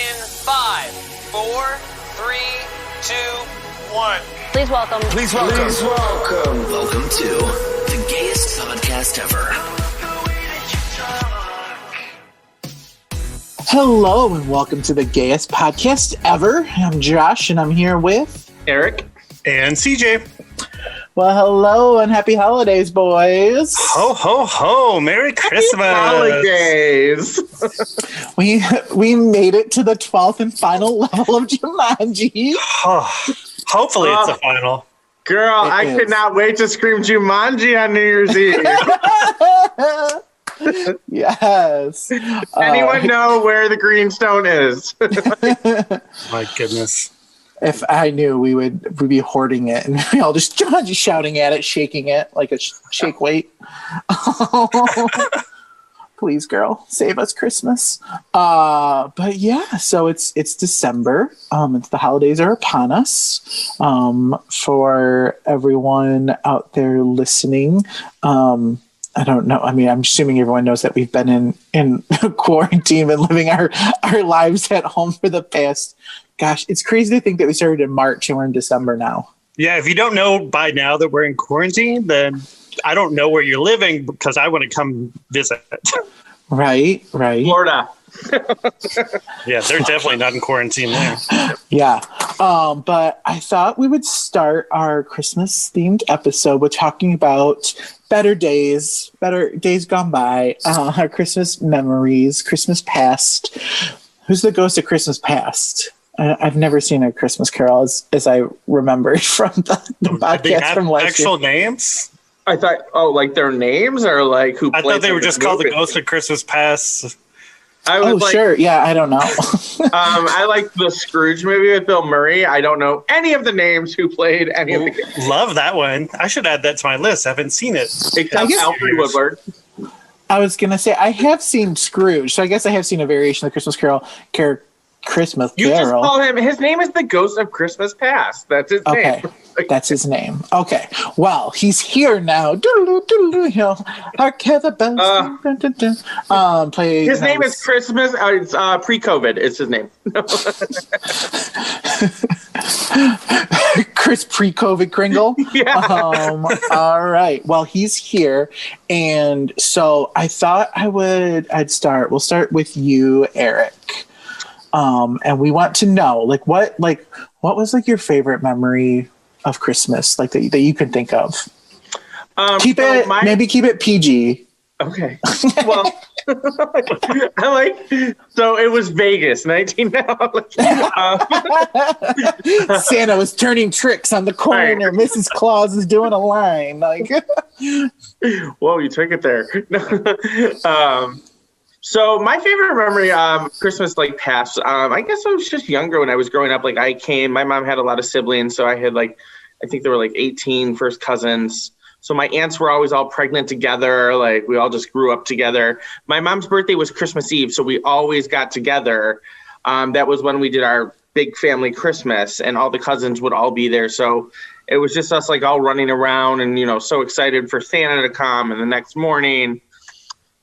in 5, 4, 3, 2, 1. Please welcome. Welcome to the gayest podcast ever. Hello and welcome to the gayest podcast ever. I'm Josh and I'm here with Eric and CJ. Well, hello and happy holidays, boys. Ho, ho, ho. Merry Christmas. Holidays. We made it to the 12th and final level of Jumanji. Hopefully it's a final. Girl, I could not wait to scream Jumanji on New Year's Eve. Yes. Anyone know where the green stone is? My goodness. If I knew, we'd be hoarding it and we all just shouting at it, shaking it like a shake weight. Please, girl, save us Christmas. But yeah, so it's December. The holidays are upon us. For everyone out there listening, I don't know. I mean, I'm assuming everyone knows that we've been in quarantine and living our lives at home for the past. Gosh, it's crazy to think that we started in March and we're in December now. Yeah, if you don't know by now that we're in quarantine, then I don't know where you're living because I want to come visit. Right. Florida. Yeah, they're definitely not in quarantine there. Yeah. But I thought we would start our Christmas themed episode with talking about better days gone by, our Christmas memories, Christmas past. Who's the ghost of Christmas past? I've never seen a Christmas Carol as I remembered from the podcast from last year. Actual names? I thought, like their names or like who? I thought they were just called the Ghost of Christmas Past. Sure. Yeah, I don't know. I like the Scrooge movie with Bill Murray. I don't know any of the names who played any of the kids. Love that one. I should add that to my list. I haven't seen it. Except Alfred Woodward. I was going to say, I have seen Scrooge, so I guess I have seen a variation of the Christmas Carol. You just call him, his name is the Ghost of Christmas Past. That's his name. That's his name. Okay. Well, he's here now. Hark the bells. His name is Christmas. It's pre-COVID. It's his name. Chris pre-COVID Kringle. Yeah. All right. Well, he's here, and so I thought I'd start. We'll start with you, Eric. And we want to know, what was your favorite memory of Christmas, that you can think of? Keep it PG. Okay. Well, so it was Vegas, 19. Santa was turning tricks on the corner. Right. Mrs. Claus is doing a line. Whoa, you took it there. So my favorite memory, Christmas past, I guess I was just younger when I was growing up. My mom had a lot of siblings. So I had I think there were 18 first cousins. So my aunts were always all pregnant together. We all just grew up together. My mom's birthday was Christmas Eve. So we always got together. That was when we did our big family Christmas and all the cousins would all be there. So it was just us all running around and, so excited for Santa to come and the next morning.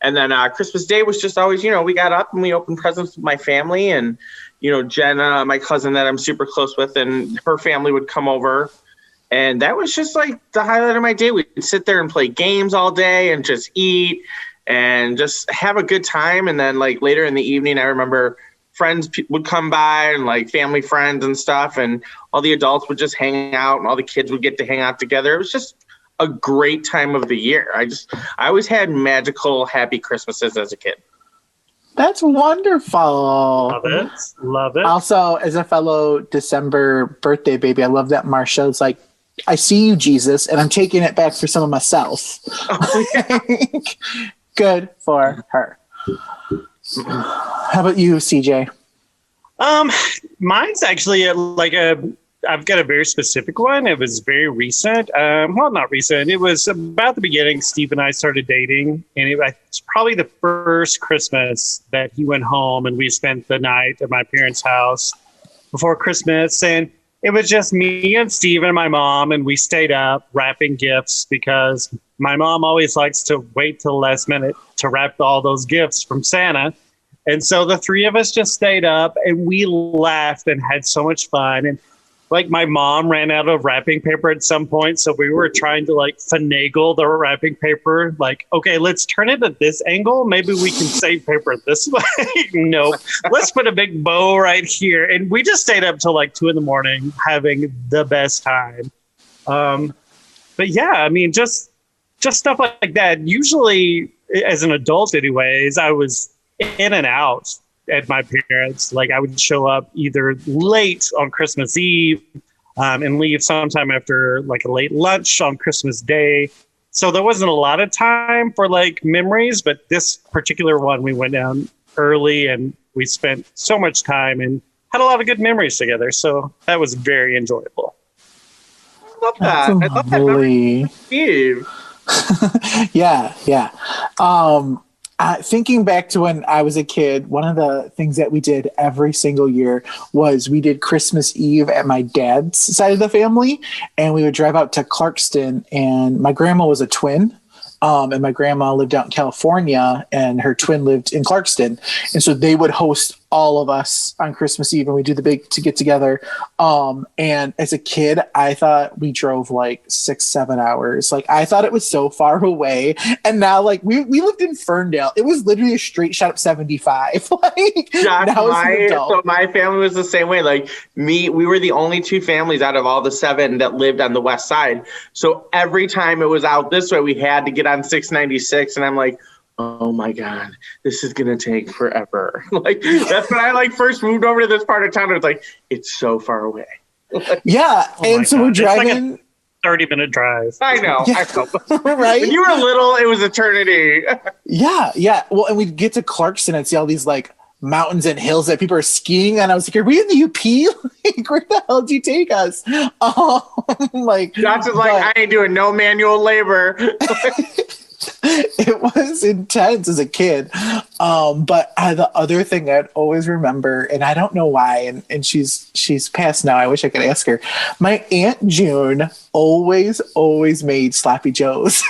And then Christmas Day was just always, we got up and we opened presents with my family. And, Jenna, my cousin that I'm super close with, and her family would come over. And that was just the highlight of my day. We'd sit there and play games all day and just eat and just have a good time. And then later in the evening, I remember friends would come by and family friends and stuff. And all the adults would just hang out and all the kids would get to hang out together. It was just a great time of the year. I always had magical, happy Christmases as a kid. That's wonderful. Love it. Also, as a fellow December birthday baby, I love that Marsha's I see you, Jesus, and I'm taking it back for some of myself. Oh, yeah. Good for her. How about you, CJ? Mine's actually I've got a very specific one. It was very recent. Well, not recent. It was about the beginning. Steve and I started dating, and it's probably the first Christmas that he went home, and we spent the night at my parents' house before Christmas. And it was just me and Steve and my mom, and we stayed up wrapping gifts because my mom always likes to wait till the last minute to wrap all those gifts from Santa. And so the three of us just stayed up and we laughed and had so much fun. And like my mom ran out of wrapping paper at some point. So we were trying to like finagle the wrapping paper. Like, okay, let's turn it at this angle. Maybe we can save paper this way. Nope. Let's put a big bow right here. And we just stayed up till like 2 a.m. having the best time. But yeah, I mean, just stuff like that. Usually as an adult anyways, I was in and out at my parents'. Like I would show up either late on Christmas Eve and leave sometime after like a late lunch on Christmas Day. So there wasn't a lot of time for like memories, but this particular one we went down early and we spent so much time and had a lot of good memories together. So that was very enjoyable. I love that. I love that memory. Eve. Yeah. Thinking back to when I was a kid, one of the things that we did every single year was we did Christmas Eve at my dad's side of the family, and we would drive out to Clarkston, and my grandma was a twin. And my grandma lived out in California and her twin lived in Clarkston. And so they would host all of us on Christmas Eve and we do the big to get together. And as a kid, I thought we drove like 6-7 hours. Like I thought it was so far away. And now like we lived in Ferndale. It was literally a straight shot up 75. Like so my family was the same way. Like we were the only two families out of all the 7 that lived on the west side. So every time it was out this way, we had to get on 696. And I'm like, oh my God, this is going to take forever. Like that's when I like first moved over to this part of town. It was like, it's so far away. Yeah. And so we're driving. Like a 30-minute drive. I know. Yeah. I know. Right. When you were little, it was eternity. Yeah. Well, and we'd get to Clarkston and see all these like mountains and hills that people are skiing. And I was like, are we in the UP? Like, where the hell did you take us? Like, Josh is like, I ain't doing no manual labor. It was intense as a kid. But the other thing I'd always remember, and I don't know why, and she's passed now. I wish I could ask her. My Aunt June always made Sloppy Joes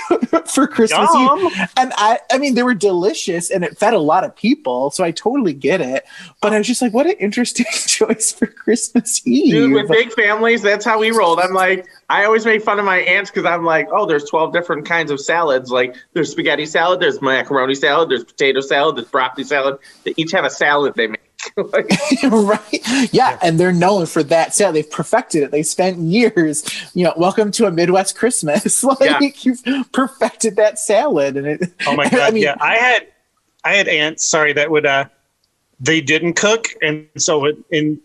for Christmas Eve. And I mean, they were delicious and it fed a lot of people. So I totally get it. But I was just like, what an interesting choice for Christmas Eve. Dude, with big families, that's how we rolled. I'm like, I always make fun of my aunts because I'm like, oh, there's 12 different kinds of salads. Like there's spaghetti salad, there's macaroni salad, there's potato salad, there's broccoli salad. They each have a salad they make. Like, right. Yeah. And they're known for that salad. They've perfected it. They spent years, welcome to a Midwest Christmas. Like you've perfected that salad. And it, oh my God. I mean, yeah. I had aunts, that would, they didn't cook. And so in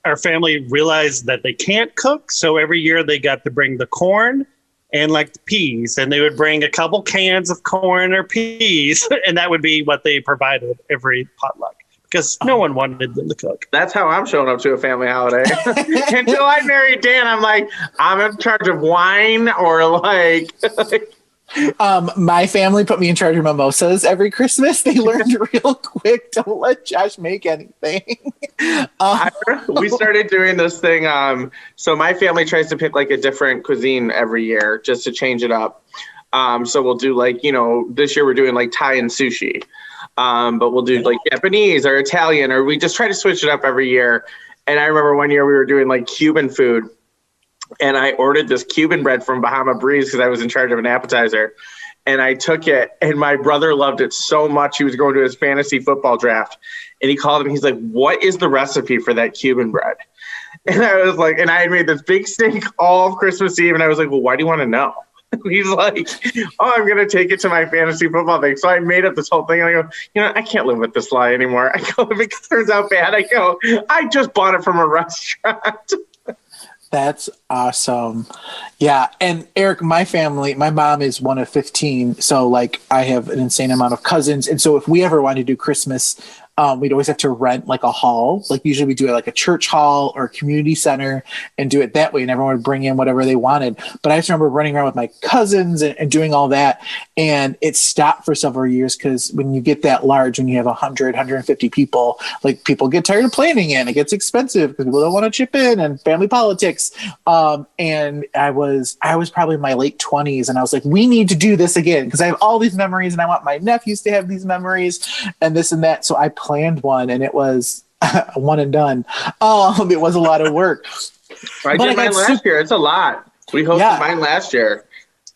our family realized that they can't cook. So every year they got to bring the corn and like the peas, and they would bring a couple cans of corn or peas. And that would be what they provided every potluck. Because no one wanted them to cook. That's how I'm showing up to a family holiday. Until I married Dan, I'm like, I'm in charge of wine or like my family put me in charge of mimosas every Christmas. They learned real quick, don't let Josh make anything. We started doing this thing. So my family tries to pick like a different cuisine every year just to change it up. So we'll do like, this year we're doing like Thai and sushi. But we'll do like Japanese or Italian, or we just try to switch it up every year. And I remember one year we were doing like Cuban food, and I ordered this Cuban bread from Bahama Breeze because I was in charge of an appetizer. And I took it, and my brother loved it so much. He was going to his fantasy football draft, and he called him. He's like, "What is the recipe for that Cuban bread?" And I was like, and I had made this big stink all Christmas Eve, and I was like, "Well, why do you want to know?" He's like, oh, I'm going to take it to my fantasy football thing. So I made up this whole thing. And I go, I can't live with this lie anymore. I go, if it turns out bad, I go, I just bought it from a restaurant. That's awesome. Yeah. And Eric, my family, my mom is one of 15. So like I have an insane amount of cousins. And so if we ever wanted to do Christmas, we'd always have to rent like a hall. Like usually we do it like a church hall or a community center and do it that way. And everyone would bring in whatever they wanted. But I just remember running around with my cousins and doing all that. And it stopped for several years because when you get that large, when you have 100, 150 people, like people get tired of planning it. It gets expensive because people don't want to chip in and family politics. And I was probably in my late 20s and I was like, we need to do this again because I have all these memories and I want my nephews to have these memories and this and that. So I planned one, and it was one and done. It was a lot of work. I did mine last year. It's a lot. We hosted mine last year.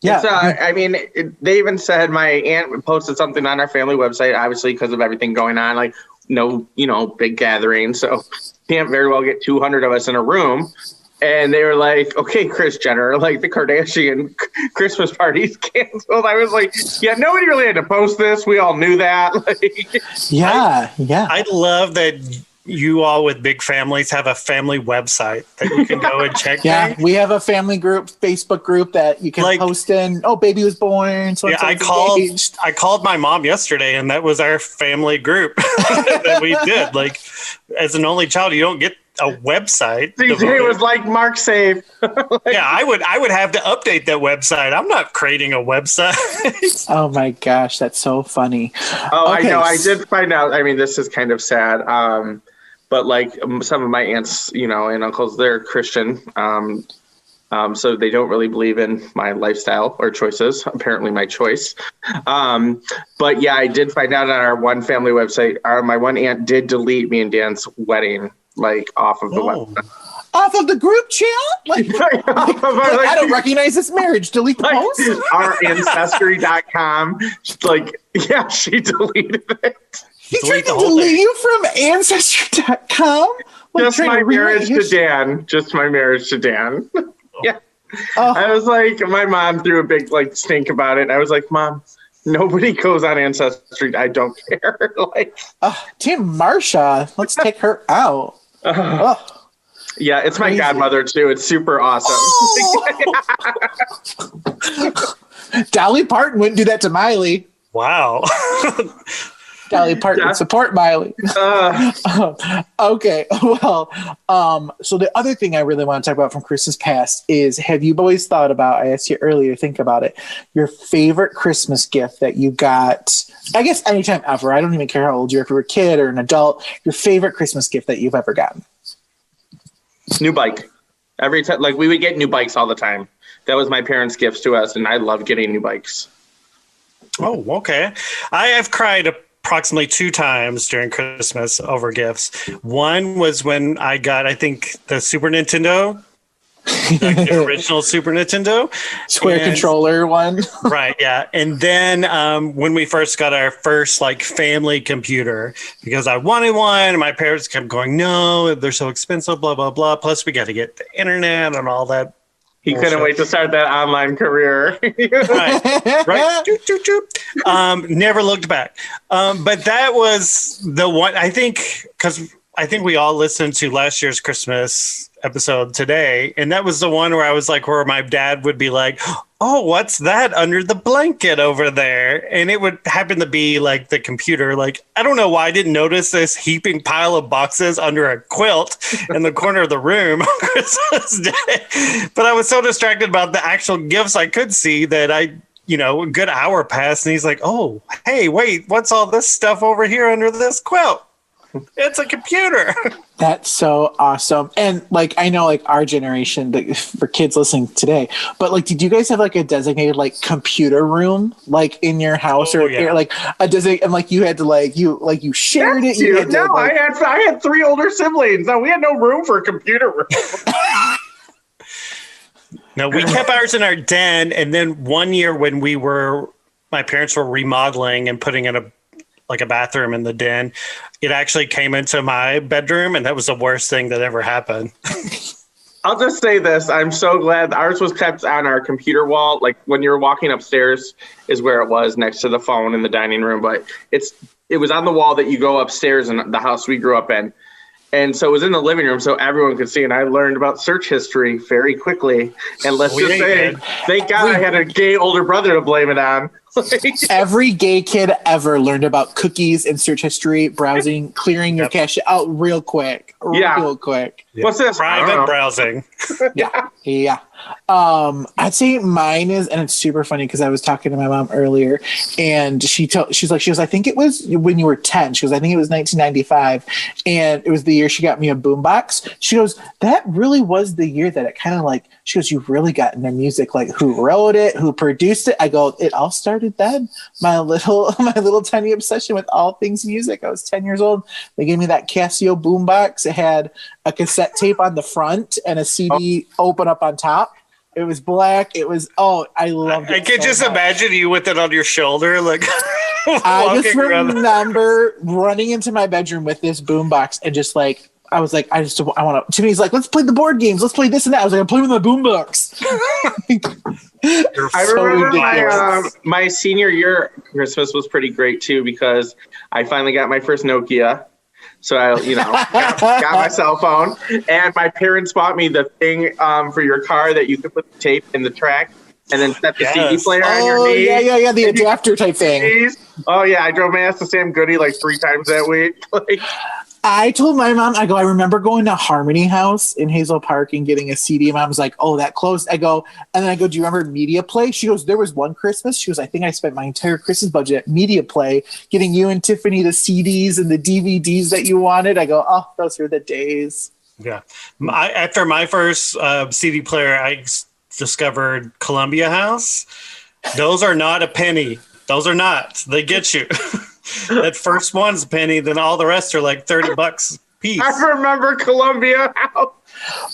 Yeah. I mean, they even said my aunt posted something on our family website, obviously because of everything going on, like no, big gathering. So can't very well get 200 of us in a room. And they were like, okay, Kris Jenner, like the Kardashian Christmas party's canceled. I was like, yeah, nobody really had to post this. We all knew that. I love that you all with big families have a family website that you can go and check. We have a family group, Facebook group that you can post in. Oh, baby was born. So I called my mom yesterday, and that was our family group that we did. Like, as an only child, you don't get a website. DJ was like, Mark save. I would have to update that website. I'm not creating a website. Oh my gosh, that's so funny. Oh, okay. I know. I did find out. I mean, this is kind of sad. But like some of my aunts, and uncles, they're Christian. So they don't really believe in my lifestyle or choices. Apparently my choice. But yeah, I did find out on our one family website, my one aunt did delete me and Dan's wedding, like off of the website. Off of the group chat? I don't recognize this marriage. Delete the post? Our Ancestry.com. She deleted it. You tried to delete you from Ancestry.com? Just my marriage to Dan. Just my marriage to Dan. Yeah. I was like, my mom threw a big stink about it. I was like, Mom, nobody goes on Ancestry. I don't care. Team Marsha, let's take her out. Yeah, it's my godmother too. It's super awesome. Dolly Parton wouldn't do that to Miley. Wow. Dolly Parton would support Miley. Okay, well, so the other thing I really want to talk about from Christmas past is, have you always thought about, I asked you earlier, think about it, your favorite Christmas gift that you got, I guess anytime ever, I don't even care how old you are, if you're a kid or an adult, your favorite Christmas gift that you've ever gotten? New bike. Every time, we would get new bikes all the time. That was my parents' gifts to us, and I love getting new bikes. Oh, okay. I have cried approximately 2 times during Christmas over gifts. One was when I got, I think, the Super Nintendo, the original Super Nintendo. Square controller one. Right, yeah. And then when we first got our first family computer, because I wanted one, and my parents kept going, no, they're so expensive, blah, blah, blah. Plus we got to get the internet and all that. He couldn't wait to start that online career. Right. Never looked back. But that was the one, I think, because I think we all listened to last year's Christmas episode today. And that was the one where I was where my dad would be like, oh, what's that under the blanket over there? And it would happen to be the computer. I don't know why I didn't notice this heaping pile of boxes under a quilt in the corner of the room on Christmas Day. But I was so distracted about the actual gifts I could see that a good hour passed. And he's like, oh, hey, wait, what's all this stuff over here under this quilt? It's a computer. That's so awesome. And I know our generation, for kids listening today, but did you guys have a designated computer room in your house or a designated, and you had to you shared it? You had to, I had 3 older siblings. No, we had no room for a computer room. No, we kept ours in our den, and then one year when my parents were remodeling and putting in a bathroom in the den, it actually came into my bedroom, and that was the worst thing that ever happened. I'll just say this. I'm so glad ours was kept on our computer wall. When you're walking upstairs is where it was, next to the phone in the dining room. But it was on the wall that you go upstairs in the house we grew up in. And so it was in the living room so everyone could see. And I learned about search history very quickly. And let's just say, thank God I had a gay older brother to blame it on. Every gay kid ever learned about cookies and search history, browsing, clearing your cache out real quick. Real quick. Yeah. What's this? Private browsing. Yeah. I'd say mine is, and it's super funny because I was talking to my mom earlier, and she goes, I think it was when you were 10. She goes, I think it was 1995, and it was the year she got me a boombox. She goes, that really was the year that it kind of she goes, you really got into music. Who wrote it, who produced it? I go, it all started started then. My little tiny obsession with all things music. I was 10 years old. They gave me that Casio boombox. It had a cassette tape on the front and a CD open up on top. It was black. It was, I loved it. I could so just much. imagine you with it on your shoulder, like I just walking around. remember running into my bedroom with this boombox and just like, I was like, I want to. Timmy's like, let's play the board games. Let's play this and that. I was like, I'm playing with my boombox. I remember my senior year Christmas was pretty great too because I finally got my first Nokia. So I, got my cell phone, and my parents bought me the thing for your car that you could put the tape in the track and then set the CD player on your knee. Yeah, the adapter type thing. Oh yeah, I drove my ass to Sam Goody like 3 times that week. I told my mom, I go, I remember going to Harmony House in Hazel Park and getting a CD. Mom was like, oh, that closed. I go, do you remember Media Play? She goes, there was one Christmas. She goes, I think I spent my entire Christmas budget at Media Play getting you and Tiffany the CDs and the DVDs that you wanted. I go, oh, those were the days. Yeah. After my first CD player, I discovered Columbia House. Those are not a penny. Those are not. They get you. That first one's a penny, then all the rest are like $30 a piece. I remember Columbia House.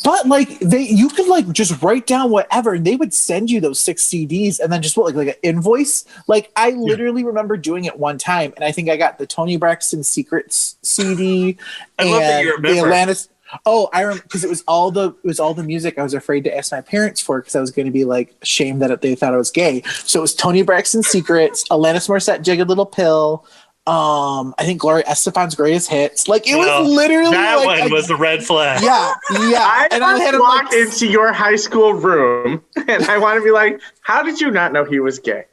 But like you could like just write down whatever, and they would send you those 6 CDs, and then just like an invoice. Like I literally remember doing it one time, and I think I got the Tony Braxton Secrets CD I love that you remember. the Atlantis. Oh, I remember because it was all the music I was afraid to ask my parents for because I was going to be like ashamed that they thought I was gay. So it was Tony Braxton Secrets, Alanis Morissette, Jagged Little Pill. I think Gloria Estefan's Greatest Hits. Like it was literally that one was the red flag. Yeah. I had to walk into your high school room, and I want to be like, "How did you not know he was gay?"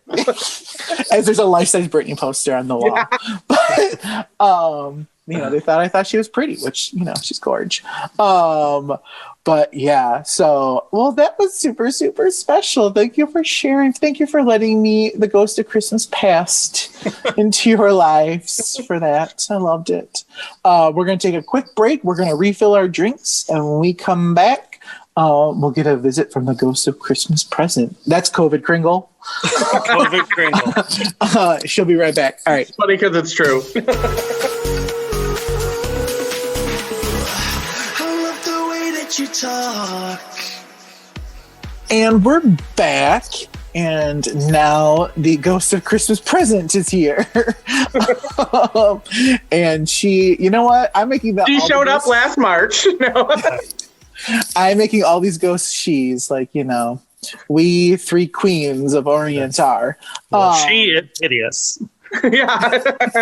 As there's a life-size Britney poster on the wall. Yeah. But they thought I thought she was pretty, which she's gorge. But yeah, so that was super, super special. Thank you for sharing. Thank you for letting me, the ghost of Christmas past, into your lives for that. I loved it. We're going to take a quick break. We're going to refill our drinks. And when we come back, we'll get a visit from the ghost of Christmas present. That's COVID Kringle. COVID Kringle. She'll be right back. All right. It's funny because it's true. You talk. And we're back, and now the ghost of Christmas present is here. And she, you know what? I'm making that. She showed up last March. No. I'm making all these ghosts she's like, we 3 queens of Orient are. She is hideous. Yeah.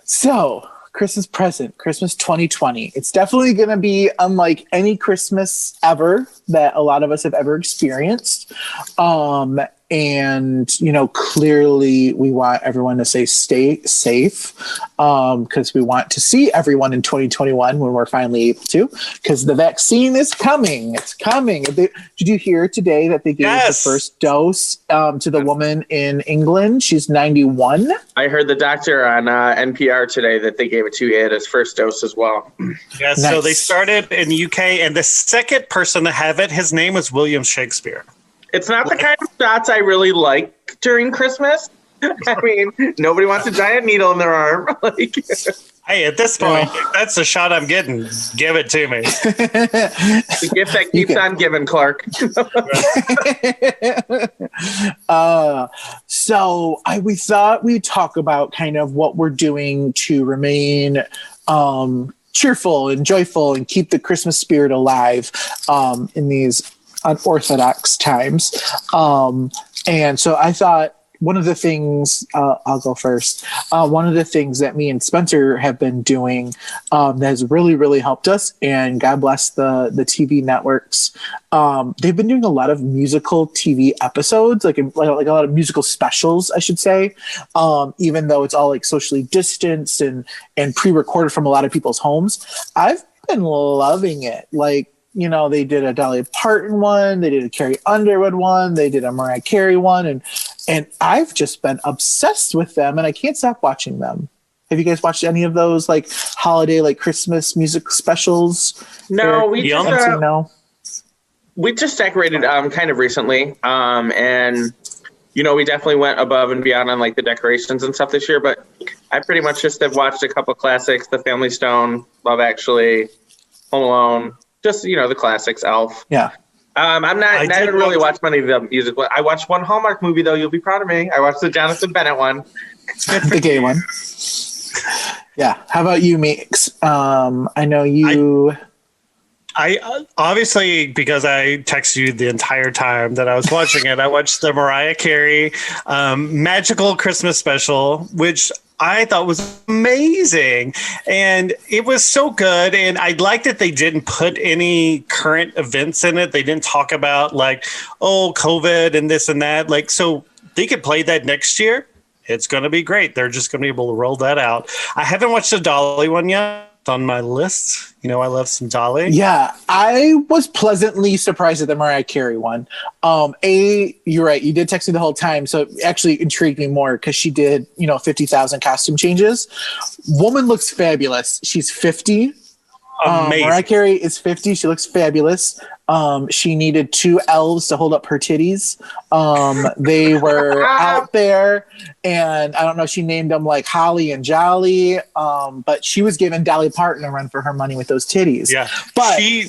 So. Christmas present, Christmas 2020. It's definitely going to be unlike any Christmas ever that a lot of us have ever experienced. And, clearly we want everyone to stay safe because we want to see everyone in 2021 when we're finally able to, because the vaccine is coming. It's coming. Did you hear today that they gave the first dose to the woman in England? She's 91. I heard the doctor on NPR today that they gave it to you at his first dose as well. Yeah, nice. So they started in the UK, and the second person to have it, his name was William Shakespeare. It's not the kind of shots I really like during Christmas. I mean, nobody wants a giant needle in their arm. Hey, at this point, if that's the shot I'm getting, give it to me. The gift that keeps on giving, Clark. So we thought we'd talk about kind of what we're doing to remain cheerful and joyful and keep the Christmas spirit alive in these unorthodox times. And so I thought one of the things, I'll go first. One of the things that me and Spencer have been doing that has really, really helped us, and God bless the TV networks. They've been doing a lot of musical TV episodes, like a lot of musical specials, I should say, even though it's all like socially distanced and pre-recorded from a lot of people's homes. I've been loving it. Like, they did a Dolly Parton one, they did a Carrie Underwood one, they did a Mariah Carey one, and I've just been obsessed with them, and I can't stop watching them. Have you guys watched any of those like holiday, like Christmas music specials? No, we just decorated kind of recently, and we definitely went above and beyond on like the decorations and stuff this year, but I pretty much just have watched a couple classics, The Family Stone, Love Actually, Home Alone, just, the classics, Elf. Yeah. I haven't really watched many of the music. I watched one Hallmark movie, though. You'll be proud of me. I watched the Jonathan Bennett one. The gay one. Yeah. How about you, Meeks? I know you... I obviously, because I texted you the entire time that I was watching it, I watched the Mariah Carey Magical Christmas Special, which I thought was amazing. And it was so good. And I like that they didn't put any current events in it. They didn't talk about COVID and this and that. So they could play that next year. It's going to be great. They're just going to be able to roll that out. I haven't watched the Dolly one yet. On my list. I love some Dolly. Yeah, I was pleasantly surprised at the Mariah Carey one. You're right. You did text me the whole time, so it actually intrigued me more because she did, 50,000 costume changes. Woman looks fabulous. She's 50. Amazing. Mariah Carey is 50. She looks fabulous. She needed 2 elves to hold up her titties. They were out there, and I don't know, she named them like Holly and Jolly, but she was giving Dolly Parton a run for her money with those titties. Yeah. But she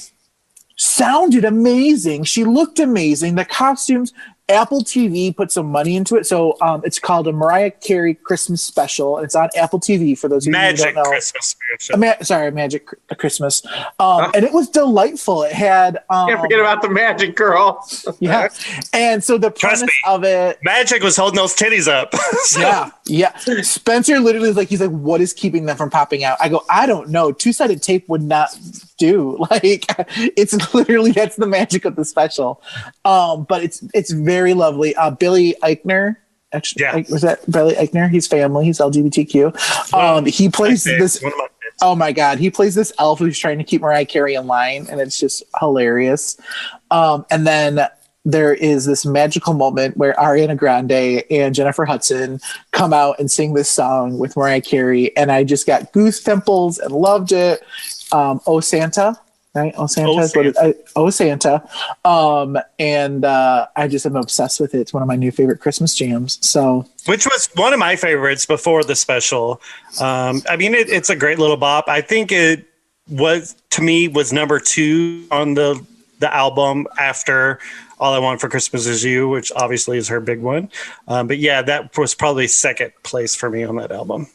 sounded amazing. She looked amazing. The costumes, Apple TV put some money into it. So it's called a Mariah Carey Christmas Special, and it's on Apple TV for those of you who don't know. Christmas Special. Magic Christmas. And it was delightful. It had... Can't forget about the magic girl. Yeah. And so the premise of it... Magic was holding those titties up. Yeah. Spencer literally is he's like, what is keeping them from popping out? I go, I don't know. 2-sided tape would not do. It's literally, that's the magic of the special. But it's very lovely. Billy Eichner. Actually, was that Billy Eichner? He's family. He's LGBTQ. He plays this. Oh my God. He plays this elf who's trying to keep Mariah Carey in line, and it's just hilarious. And then there is this magical moment where Ariana Grande and Jennifer Hudson come out and sing this song with Mariah Carey, and I just got goose pimples and loved it. Oh Santa, right? Oh Santa is what it, Oh Santa. And I just am obsessed with it. It's one of my new favorite Christmas jams. So, which was one of my favorites before the special. It's a great little bop. I think it was, to me, was number 2 on the album after All I Want for Christmas Is You, which obviously is her big one. But yeah, that was probably second place for me on that album.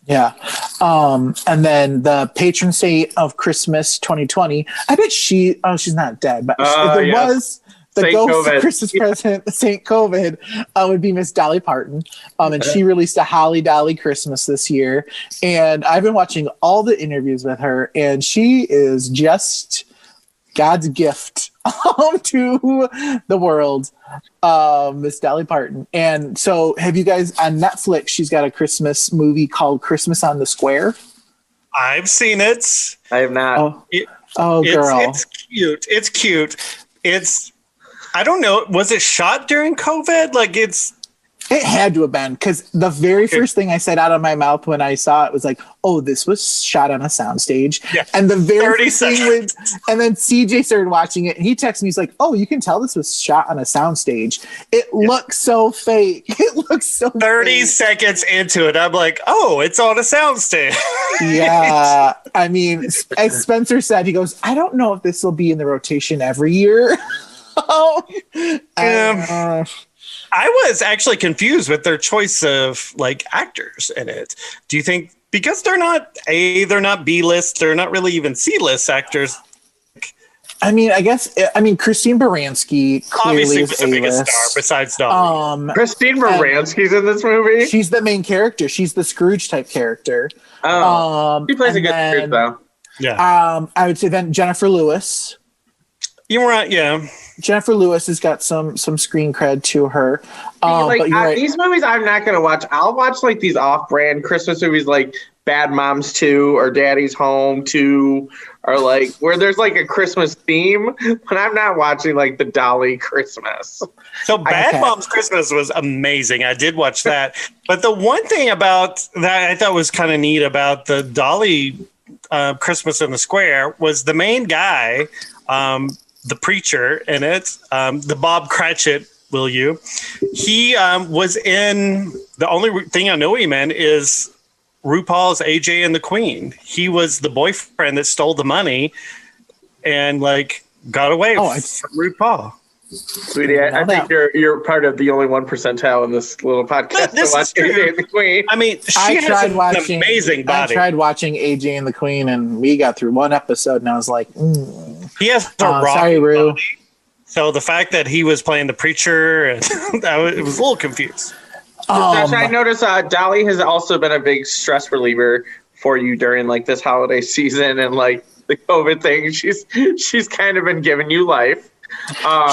Yeah. And then the patron saint of Christmas 2020, I bet she's not dead, but if there was the Saint ghost COVID. Christmas present, Saint COVID, would be Miss Dolly Parton. And she released a Holly Dolly Christmas this year. And I've been watching all the interviews with her, and she is just God's gift to the world, Miss Dolly Parton. And so have you guys on Netflix, she's got a Christmas movie called Christmas on the Square. I've seen it. I have not. Girl. It's cute. I don't know. Was it shot during COVID? It had to have been, because the very first thing I said out of my mouth when I saw it was like, oh, this was shot on a soundstage. Yeah. And the very first thing was, and then CJ started watching it, and he texted me, he's like, oh, you can tell this was shot on a soundstage. It looks so fake. It looks so 30 fake. seconds into it, I'm like, oh, it's on a soundstage. Yeah. I mean, as Spencer said, he goes, I don't know if this will be in the rotation every year. I was actually confused with their choice of actors in it. Do you think because they're not B-list, they're not really even C-list actors? I mean, Christine Baranski clearly is the biggest star besides Dolly. Christine Baranski's in this movie. She's the main character. She's the Scrooge type character. She plays a good Scrooge though. Yeah. I would say then Jennifer Lewis. You're right. Yeah. Jennifer Lewis has got some screen cred to her. But you're right. These movies I'm not going to watch. I'll watch these off-brand Christmas movies like Bad Moms 2 or Daddy's Home 2 or where there's a Christmas theme, but I'm not watching the Dolly Christmas. So Bad Moms Christmas was amazing. I did watch that. But the one thing about that I thought was kind of neat about the Dolly Christmas in the Square was the main guy, the preacher in it, the Bob Cratchit will you? He was in, the only thing I know him in is RuPaul's AJ and the Queen. He was the boyfriend that stole the money and like got away from RuPaul. Sweetie, I think you're part of the only 1 percentile in this little podcast. This is true. AJ and the Queen. I mean, she has an amazing body. I tried watching AJ and the Queen, and we got through one episode, and I was like, he has a raw sorry, Ru. body. So the fact that he was playing the preacher, and it was a little confused. Josh, I noticed Dolly has also been a big stress reliever for you during like this holiday season and like the COVID thing. She's kind of been giving you life.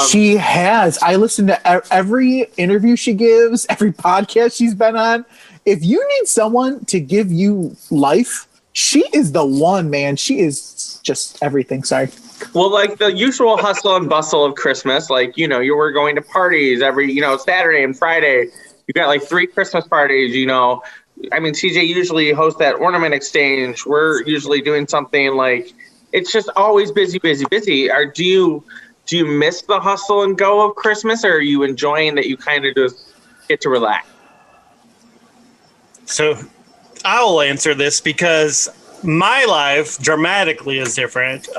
She has. I listen to every interview she gives, every podcast she's been on. If you need someone to give you life, she is the one, man. She is just everything. Sorry. Well, like the usual hustle and bustle of Christmas, like, you were going to parties every, Saturday and Friday. You got like 3 Christmas parties, I mean, CJ usually hosts that ornament exchange. We're usually doing something like, it's just always busy, busy, busy. Do you miss the hustle and go of Christmas, or are you enjoying that you kind of just get to relax? So I'll answer this because my life dramatically is different.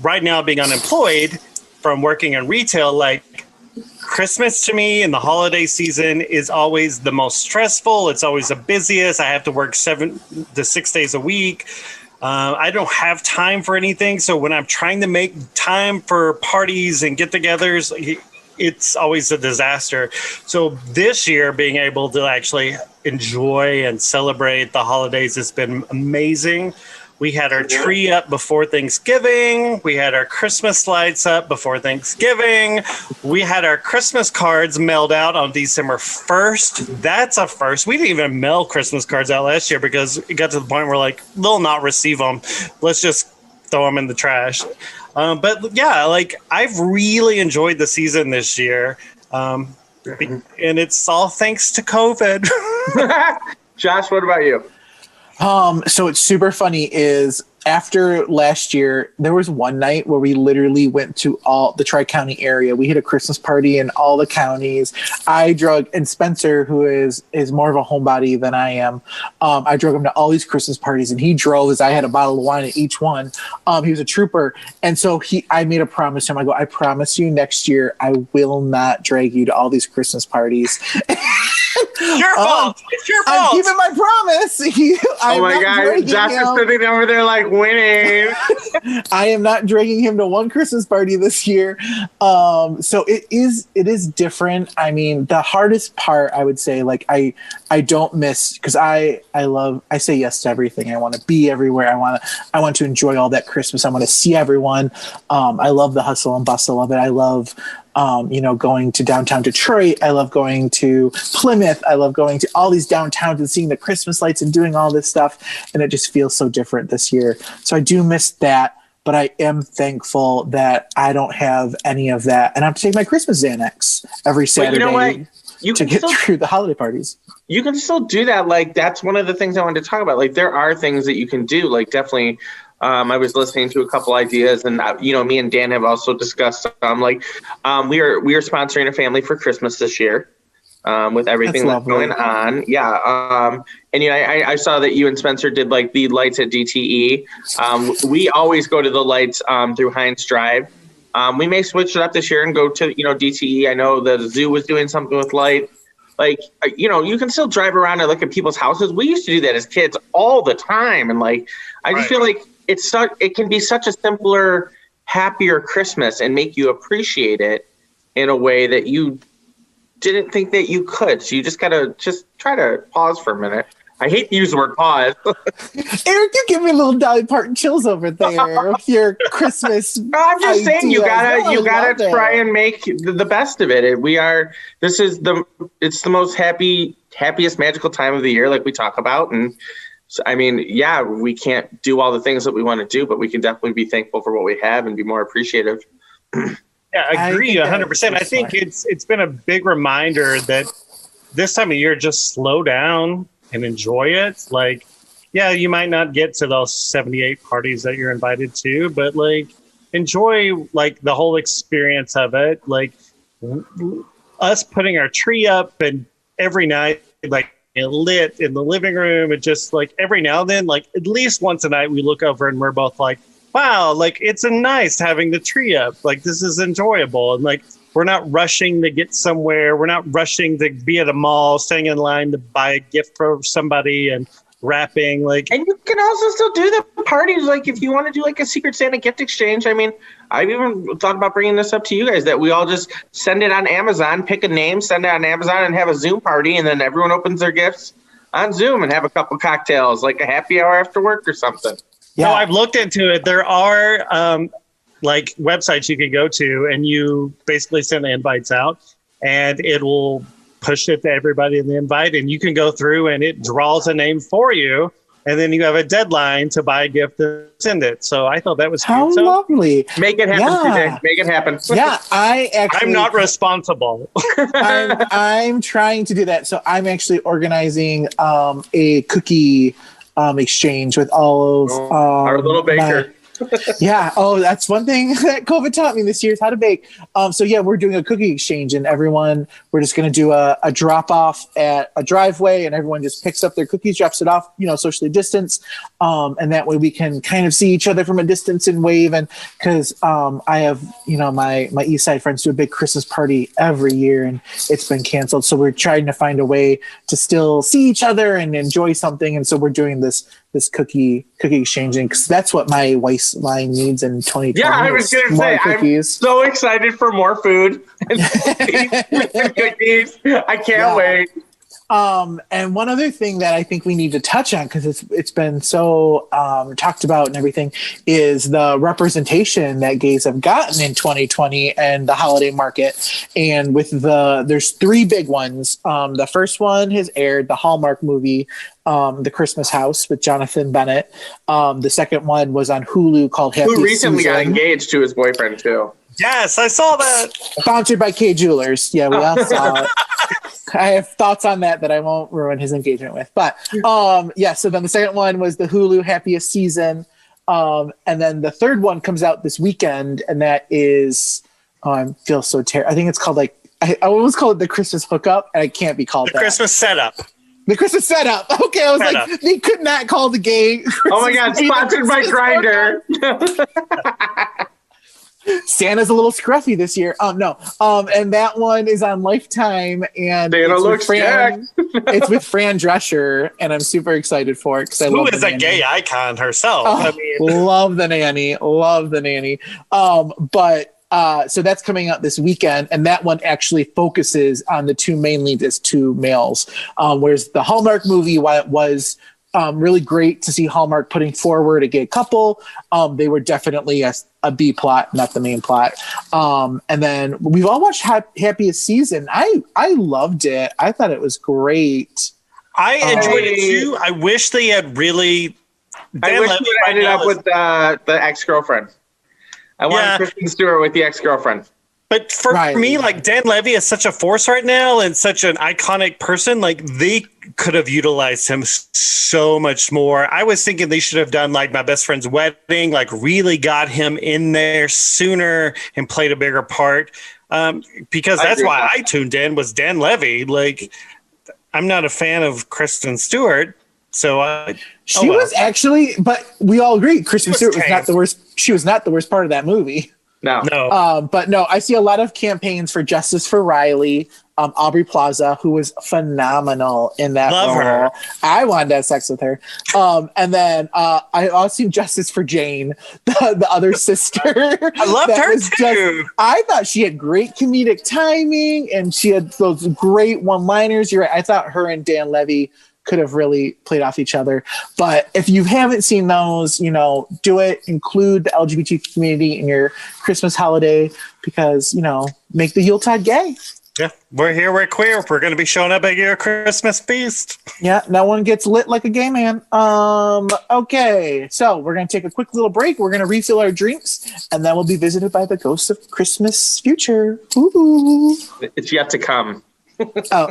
Right now, being unemployed from working in retail, like Christmas to me and the holiday season is always the most stressful. It's always the busiest. I have to work 7 to 6 days a week. I don't have time for anything. So when I'm trying to make time for parties and get-togethers, it's always a disaster. So this year, being able to actually enjoy and celebrate the holidays has been amazing. We had our tree up before Thanksgiving. We had our Christmas lights up before Thanksgiving. We had our Christmas cards mailed out on December 1st. That's a first. We didn't even mail Christmas cards out last year because it got to the point where like they'll not receive them. Let's just throw them in the trash. But yeah, like I've really enjoyed the season this year. And it's all thanks to COVID. Josh, what about you? So it's super funny is after last year, there was one night where we literally went to all the Tri-County area. We had a Christmas party in all the counties. I drug, and Spencer, who is more of a homebody than I am, I drug him to all these Christmas parties, and he drove as I had a bottle of wine at each one. He was a trooper. And so I made a promise to him. I go, I promise you next year, I will not drag you to all these Christmas parties. Your fault. It's your fault. I'm keeping my promise. Oh my God. Josh is sitting over there like winning. I am not dragging him to one Christmas party this year. So it is different. I mean, the hardest part, I would say, like I don't miss, because I say yes to everything. I want to be everywhere. I want to enjoy all that Christmas. I want to see everyone. I love the hustle and bustle of it. I love going to downtown Detroit. I love going to Plymouth. I love going to all these downtowns and seeing the Christmas lights and doing all this stuff. And it just feels so different this year. So I do miss that, but I am thankful that I don't have any of that. And I have to take my Christmas Xanax every Saturday to get through the holiday parties. You can still do that. Like, that's one of the things I wanted to talk about. Like, there are things that you can do. Like, definitely, I was listening to a couple ideas, and me and Dan have also discussed. We are sponsoring a family for Christmas this year, with everything that's going on. Yeah, and I saw that you and Spencer did like the lights at DTE. We always go to the lights through Heinz Drive. We may switch it up this year and go to DTE. I know the zoo was doing something with light. Like, you can still drive around and look at people's houses. We used to do that as kids all the time, and like I just feel like it can be such a simpler, happier Christmas and make you appreciate it in a way that you didn't think that you could. So you just gotta try to pause for a minute. I hate to use the word pause. Eric, you give me a little Dolly Parton chills over there with your Christmas. I'm just saying you gotta try and make the best of it. It's the most happiest magical time of the year, like we talk about. And so, I mean, yeah, we can't do all the things that we want to do, but we can definitely be thankful for what we have and be more appreciative. Yeah, I agree 100%. I think it's been a big reminder that this time of year, just slow down and enjoy it. Like, yeah, you might not get to those 78 parties that you're invited to, but like enjoy like the whole experience of it. Like us putting our tree up and every night, like lit in the living room, and just like every now and then, like at least once a night, we look over and we're both like, wow, like it's a nice having the tree up. Like this is enjoyable. And like, we're not rushing to get somewhere. We're not rushing to be at a mall, staying in line to buy a gift for somebody and wrapping. Like, and you can also still do the parties. Like if you want to do like a Secret Santa gift exchange. I mean, I've even thought about bringing this up to you guys, that we all just send it on Amazon, pick a name, send it on Amazon, and have a Zoom party, and then everyone opens their gifts on Zoom and have a couple cocktails, like a happy hour after work or something. Yeah. No, I've looked into it. There are like websites you can go to, and you basically send the invites out, and it will push it to everybody in the invite, and you can go through and it draws a name for you, and then you have a deadline to buy a gift and send it. So I thought that was How cute. So lovely. Make it happen, CJ. Make it happen. Yeah, I'm not responsible. I'm trying to do that. So I'm actually organizing a cookie exchange with all of our little baker. Yeah. Oh, that's one thing that COVID taught me this year is how to bake. So yeah, we're doing a cookie exchange, and we're just going to do a drop off at a driveway, and everyone just picks up their cookies, drops it off, socially distanced. And that way we can kind of see each other from a distance and wave. And cause, I have, my East Side friends do a big Christmas party every year, and it's been canceled. So we're trying to find a way to still see each other and enjoy something. And so we're doing this cookie exchanging, because that's what my waistline needs in 2020. Yeah, I was going to say, I'm so excited for more food and cookies. I can't wait. And one other thing that I think we need to touch on, because it's been so talked about and everything, is the representation that gays have gotten in 2020 and the holiday market. And there's three big ones. The first one has aired, the Hallmark movie, The Christmas House with Jonathan Bennett. The second one was on Hulu called Happy Who recently Susan. got engaged to his boyfriend too. Yes, I saw that. Sponsored by K Jewelers. Yeah, we all saw it. I have thoughts on that I won't ruin his engagement with. But so then the second one was the Hulu Happiest Season. And then the third one comes out this weekend, and that is, I feel so terrible. I think it's called I almost call it the Christmas Hookup, and it can't be called the Christmas Setup. The Christmas Setup. Okay, I was like, they could not call the gay Christmas. Oh my God, sponsored by Grindr. Santa's a little scruffy this year. No. And that one is on Lifetime, and Santa looks jacked. It's with Fran Drescher, and I'm super excited for it, because who is a gay icon herself. Love the nanny. So that's coming out this weekend, and that one actually focuses on the two main leads as two males. Whereas the Hallmark movie, while it was really great to see Hallmark putting forward a gay couple, they were definitely a B plot, not the main plot. And then we've all watched Happiest Season. I loved it. I thought it was great. I enjoyed it too. I wish they had really. I wish we ended up with the ex-girlfriend. I wanted Kristen Stewart with the ex-girlfriend. But for me, like, Dan Levy is such a force right now and such an iconic person. Like, they could have utilized him so much more. I was thinking they should have done like My Best Friend's Wedding, like really got him in there sooner and played a bigger part. Because that's why I tuned in, was Dan Levy. Like, I'm not a fan of Kristen Stewart. So she was actually, but we all agree Kristen Stewart was not the worst. She was not the worst part of that movie. No. But no, I see a lot of campaigns for Justice for Riley, Aubrey Plaza, who was phenomenal in that role. Her. I wanted to have sex with her. And then I also see Justice for Jane, the other sister. I loved her too. I thought she had great comedic timing, and she had those great one-liners. You're right. I thought her and Dan Levy could have really played off each other. But if you haven't seen those, do it. Include the LGBT community in your Christmas holiday, because, make the Yuletide gay. Yeah, we're here. We're queer. We're going to be showing up at your Christmas feast. Yeah, no one gets lit like a gay man. Okay, so we're going to take a quick little break. We're going to refill our drinks, and then we'll be visited by the ghosts of Christmas future. Ooh. It's yet to come. Oh,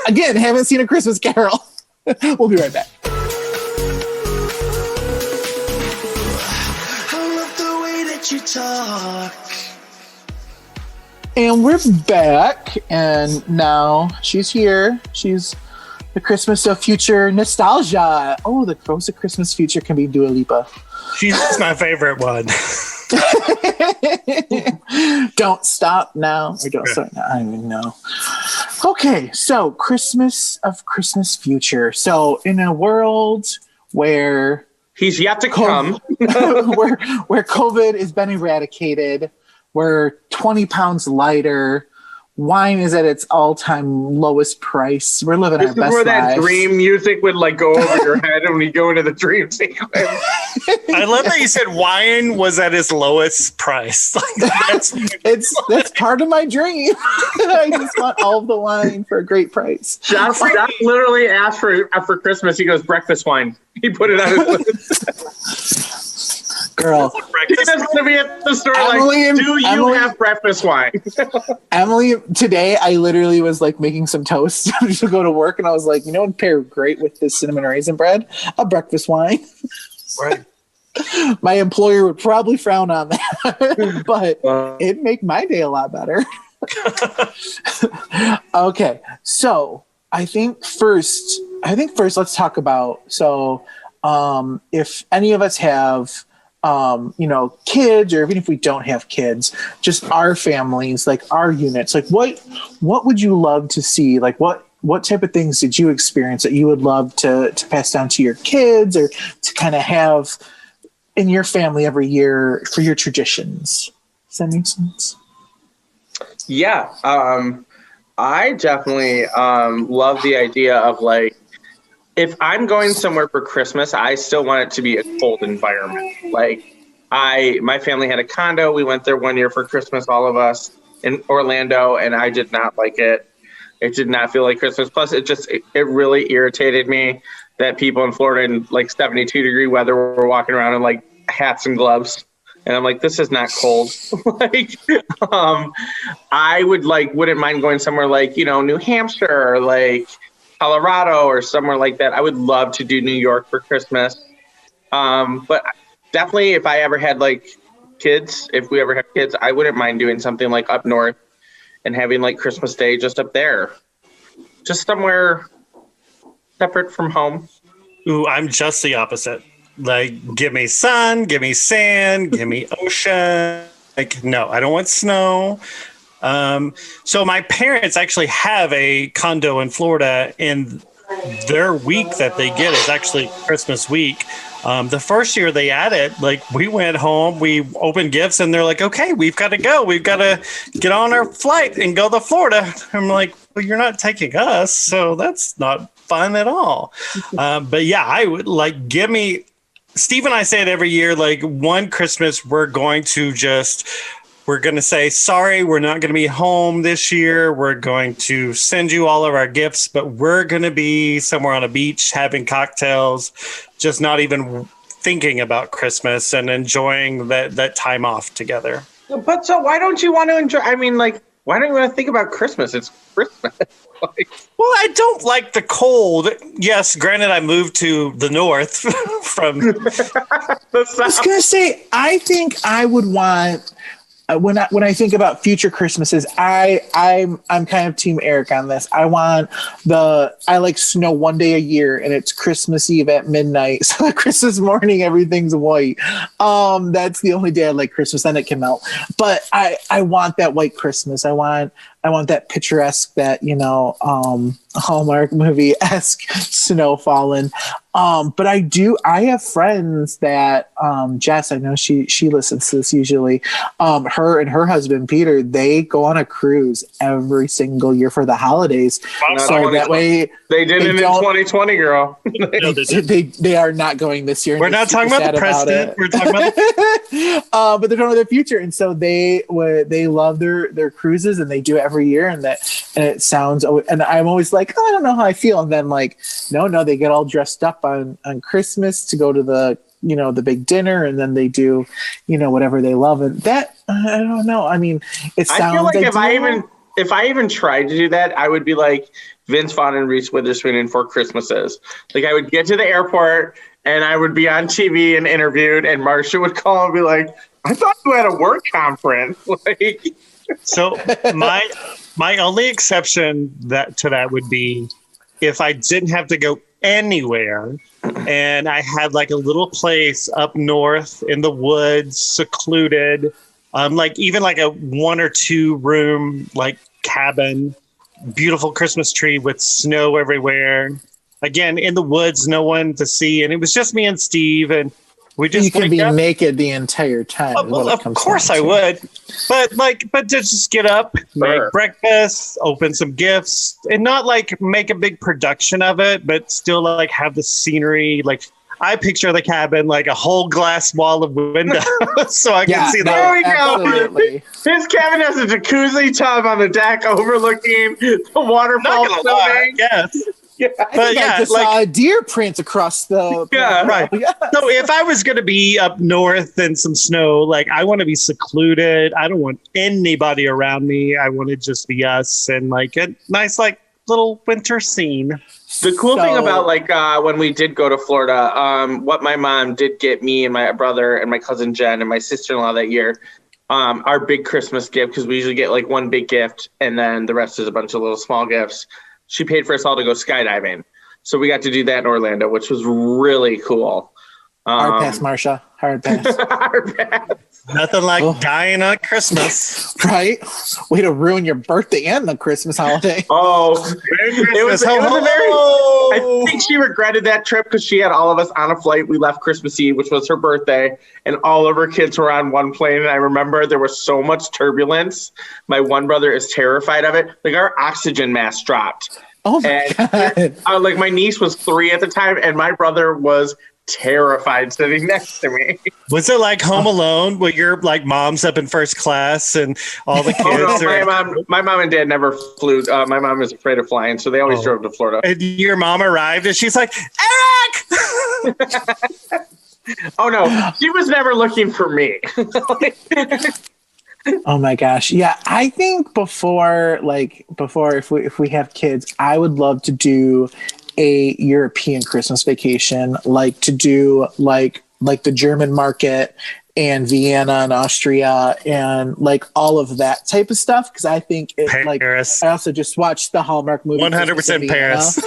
again, haven't seen A Christmas Carol. We'll be right back. I love the way that you talk. And we're back, and now she's here. She's the Christmas of future nostalgia. Oh, the Rose of Christmas future can be Dua Lipa. She's my favorite one. Don't stop now, or don't start now. I don't even know. Okay, so Christmas of Christmas future. So in a world where he's yet to come, where COVID has been eradicated, we're 20 pounds lighter. Wine is at its all-time lowest price. We're living our best lives. This is where that dream music would like go over your head when you go into the dream sequence. I love that you said wine was at its lowest price. Like, that's part of my dream. I just want all of the wine for a great price. Josh literally asked for Christmas. He goes, breakfast wine. He put it on his list. Girl, he's going to be at the store Emily, like, do you have breakfast wine? Emily, today I literally was like making some toast to go to work, and I was like, you know what would pair great with this cinnamon raisin bread? A breakfast wine. Right. My employer would probably frown on that, but it'd make my day a lot better. Okay, so I think first let's talk about, if any of us have kids, or even if we don't have kids, just our families, like our units, like what would you love to see? Like what type of things did you experience that you would love to pass down to your kids, or to kind of have in your family every year for your traditions? Does that make sense? Yeah. I definitely love the idea of like, if I'm going somewhere for Christmas, I still want it to be a cold environment. Like my family had a condo. We went there one year for Christmas, all of us in Orlando, and I did not like it. It did not feel like Christmas. Plus, it really irritated me that people in Florida in like 72-degree weather were walking around in like hats and gloves. And I'm like, this is not cold. I wouldn't mind going somewhere like, New Hampshire, or like Colorado, or somewhere like that. I would love to do New York for Christmas. But definitely if I ever had like kids, if we ever have kids, I wouldn't mind doing something like up north and having like Christmas Day just up there. Just somewhere separate from home. Ooh, I'm just the opposite. Like, give me sun, give me sand, give me ocean. Like, no, I don't want snow. So my parents actually have a condo in Florida, and their week that they get is actually Christmas week. The first year they had it, like we went home, we opened gifts, and they're like, okay, we've got to go. We've got to get on our flight and go to Florida. I'm like, well, you're not taking us, so that's not fun at all. But yeah, I would like, Steve and I say it every year, like one Christmas, we're going to say, sorry, we're not going to be home this year. We're going to send you all of our gifts, but we're going to be somewhere on a beach having cocktails, just not even thinking about Christmas and enjoying that time off together. But so why don't you want to enjoy? I mean, like, why don't you want to think about Christmas? It's Christmas. Well, I don't like the cold. Yes, granted, I moved to the north from I was going to say, I think I would want... When I think about future Christmases, I'm kind of Team Eric on this. I like snow one day a year, and it's Christmas Eve at midnight. So Christmas morning, everything's white. That's the only day I like Christmas. Then it can melt. But I want that white Christmas. I want that picturesque, that Hallmark movie-esque snow falling. But I have friends that, Jess, I know she listens to this usually. Her and her husband, Peter, they go on a cruise every single year for the holidays. So that way they didn't in 2020, girl. They are not going this year. We're not talking about the president. We're talking about but they're talking about their future. And so they love their cruises, and they do it every year. And it sounds, and I'm always like, oh, I don't know how I feel. And then like, no, they get all dressed up on Christmas to go to the big dinner, and then they do, whatever they love. And that, I don't know. I mean, it sounds, I feel like if I even tried to do that, I would be like Vince Vaughn and Reese Witherspoon in Four Christmases. Like, I would get to the airport and I would be on TV and interviewed, and Marcia would call and be like, I thought you had a work conference. Like, So my only exception to that would be if I didn't have to go anywhere and I had like a little place up north in the woods, secluded, like even like a 1 or 2 room like cabin, beautiful Christmas tree with snow everywhere. Again, in the woods, no one to see, and it was just me and Steve, and we just you can be naked the entire time. Well, of course I would, but to just get up, make breakfast, open some gifts, and not like make a big production of it, but still like have the scenery. Like I picture the cabin like a whole glass wall of windows, so I can see. There we absolutely. go. His cabin has a jacuzzi tub on the deck overlooking the waterfall. Yes. Yeah, I just saw a deer print across the. Yeah, right. Yes. So if I was going to be up north in some snow, like I want to be secluded. I don't want anybody around me. I want to just be us and like a nice like little winter scene. The cool thing about like when we did go to Florida, what my mom did get me and my brother and my cousin Jen and my sister-in-law that year, our big Christmas gift, because we usually get like one big gift and then the rest is a bunch of little small gifts. She paid for us all to go skydiving. So we got to do that in Orlando, which was really cool. Hard pass, Marsha. Hard pass. Hard pass. Nothing like dying on Christmas. Right? Way to ruin your birthday and the Christmas holiday. Oh, it was a very... I think she regretted that trip because she had all of us on a flight. We left Christmas Eve, which was her birthday, and all of her kids were on one plane. And I remember there was so much turbulence. My one brother is terrified of it. Like our oxygen mask dropped. Oh my God. Like my niece was 3 at the time, and my brother was terrified sitting next to me. Was it like Home Alone where your like mom's up in first class and all the kids my mom and dad never flew. My mom is afraid of flying, so they always drove to Florida. And your mom arrived and she's like, Eric! Oh no, she was never looking for me. Oh my gosh. Yeah, I think before if we have kids, I would love to do a European Christmas vacation, like to do like the German market and Vienna and Austria and like all of that type of stuff, because I think it Paris. I also just watched the Hallmark movie 100% Paris.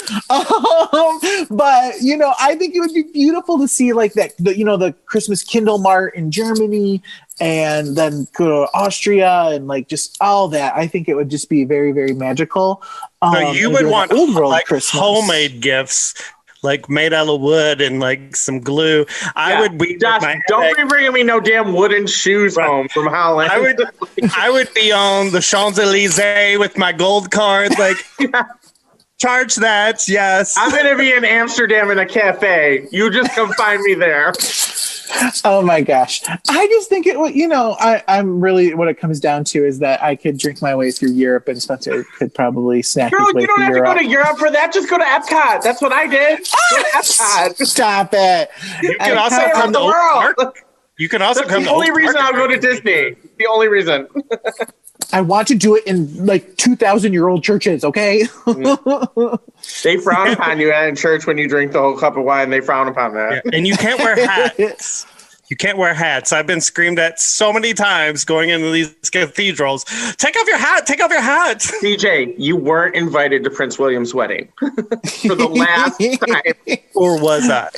But I think it would be beautiful to see like that the Christmas Kindle Mart in Germany and then go to Austria and like just all that. I think it would just be very, very magical. So you would want like Christmas. Homemade gifts, like made out of wood and like some glue. I would be. Josh, don't be bringing me no damn wooden shoes home from Holland. I would be on the Champs-Elysees with my gold card, like charge that. Yes, I'm gonna be in Amsterdam in a cafe. You just come find me there. Oh my gosh. I just think I'm really, what it comes down to is that I could drink my way through Europe and Spencer could probably snack his way you don't through have Europe. to go to Europe for that. Just go to Epcot. That's what I did. Go to Epcot. Stop it. You can also come to Old Park. You can also come to Old Park. The only reason I'll go to Disney. The only reason. I want to do it in like 2,000-year-old churches, okay? They frown upon you in church when you drink the whole cup of wine. They frown upon that. Yeah. And you can't wear hats. You can't wear hats. I've been screamed at so many times going into these cathedrals. Take off your hat. Take off your hat. DJ, you weren't invited to Prince William's wedding for the last time. Or was I?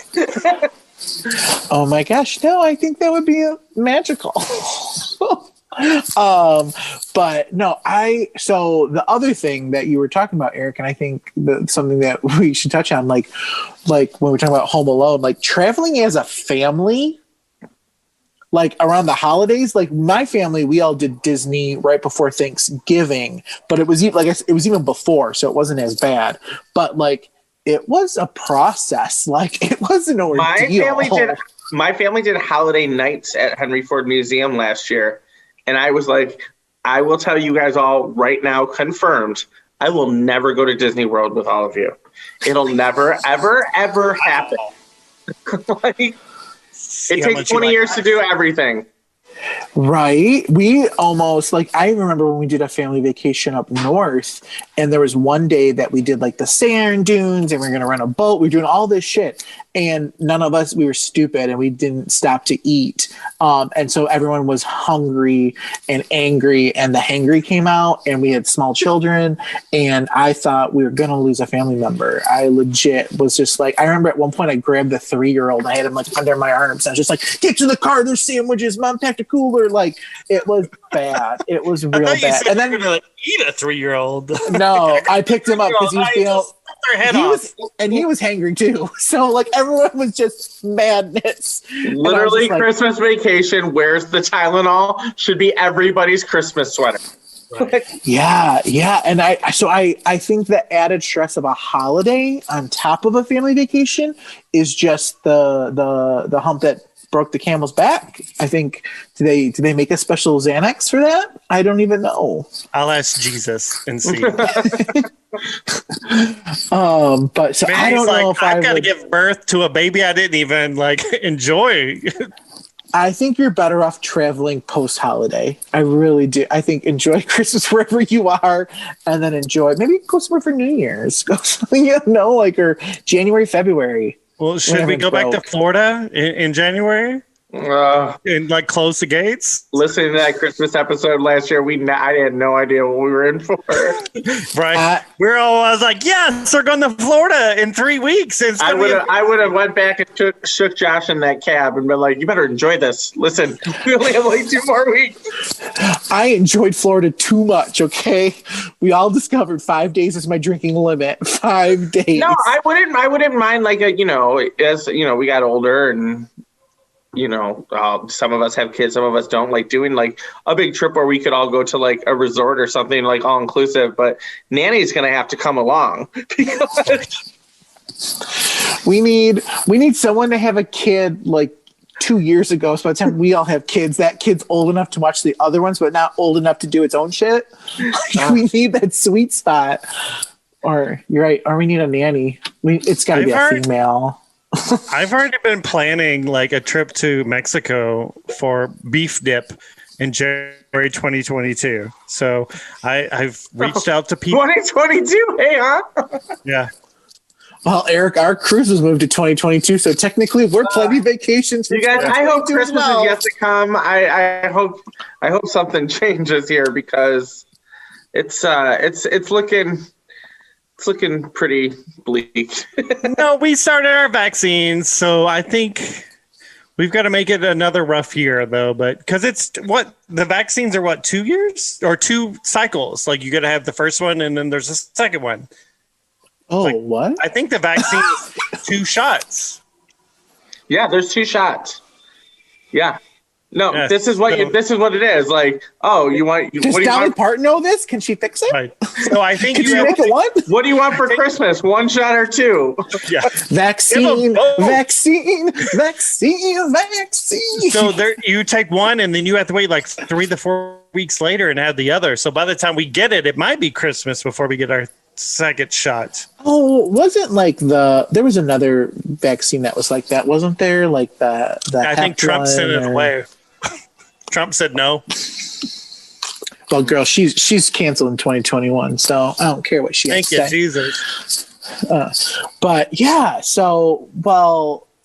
Oh my gosh. No, I think that would be magical. But no, so the other thing that you were talking about, Eric, and I think something that we should touch on, like when we're talking about Home Alone, like traveling as a family, like around the holidays, like my family, we all did Disney right before Thanksgiving, but it was even before, so it wasn't as bad. But like it was a process, like it was an ordeal. My family did holiday nights at Henry Ford Museum last year, and I was like, I will tell you guys all right now, confirmed, I will never go to Disney World with all of you. It'll never, ever, ever happen. It takes 20 years to do everything. Right. We almost I remember when we did a family vacation up north, and there was one day that we did like the sand dunes and we are going to rent a boat. We were doing all this shit. and none of us, we were stupid and we didn't stop to eat. And so everyone was hungry and angry, and the hangry came out, and we had small children, and I thought we were going to lose a family member. I legit was just like, I remember at one point I grabbed the 3-year-old, I had him like under my arms. I was just like, get to the car, there's sandwiches, mom packed a cooler. Like, it was bad. It was real bad. And then you're going to eat a 3-year-old. No, I picked him up because he was feeling, he was hangry too. So like everyone was just madness. Literally, like, Christmas vacation, where's the Tylenol? Should be everybody's Christmas sweater. Right. Yeah. And I think the added stress of a holiday on top of a family vacation is just the hump that broke the camel's back. I think, do they make a special Xanax for that? I don't even know. I'll ask Jesus and see. But so I don't know if I've got to give birth to a baby I didn't even like enjoy. I think you're better off traveling post-holiday. I really do. I think enjoy Christmas wherever you are, and then maybe go somewhere for New Year's. Go something, or January, February. Well, should we go back to Florida in January? And like close the gates? Listening to that Christmas episode last year, I had no idea what we were in for. Right. I was like, yes, we're going to Florida in 3 weeks. I would have went back and shook Josh in that cab and been like, you better enjoy this. Listen, we only have like 2 more weeks. I enjoyed Florida too much, okay? We all discovered 5 days is my drinking limit. 5 days. No, I wouldn't mind, like, as we got older and some of us have kids, some of us don't, like doing like a big trip where we could all go to like a resort or something like all inclusive, but Nanny's going to have to come along because we need someone to have a kid like 2 years ago. So by the time we all have kids, that kid's old enough to watch the other ones, but not old enough to do its own shit. We need that sweet spot. Or you're right. Or we need a nanny. It's got to be a female. I've already been planning like a trip to Mexico for beef dip in January 2022. So I've reached out to people. 2022, hey, huh? Yeah. Well, Eric, our cruise was moved to 2022, so technically we're planning vacations. You guys, I hope Christmas is yet to come. I hope something changes here because it's looking. It's looking pretty bleak. No, we started our vaccines, so I think we've got to make it another rough year, though. But because the vaccines are 2 years or 2 cycles. Like you got to have the first one, and then there's a second one. Oh, what? I think the vaccine is 2 shots. Yeah, there's 2 shots. Yeah. No, yes. This is what it is. Like, oh, does Dolly Parton know this? Can she fix it? Right. So I think you make it one. What do you want for Christmas? 1 shot or 2? Yeah. Vaccine. So you take one, and then you have to wait like 3 to 4 weeks later and have the other. So by the time we get it, it might be Christmas before we get our second shot. Oh, wasn't like there was another vaccine that was like that, wasn't there? Like the I think Trump sent it away. Trump said no. Well, girl, she's canceled in 2021, so I don't care what she has to say. Thank you, Jesus. But yeah, so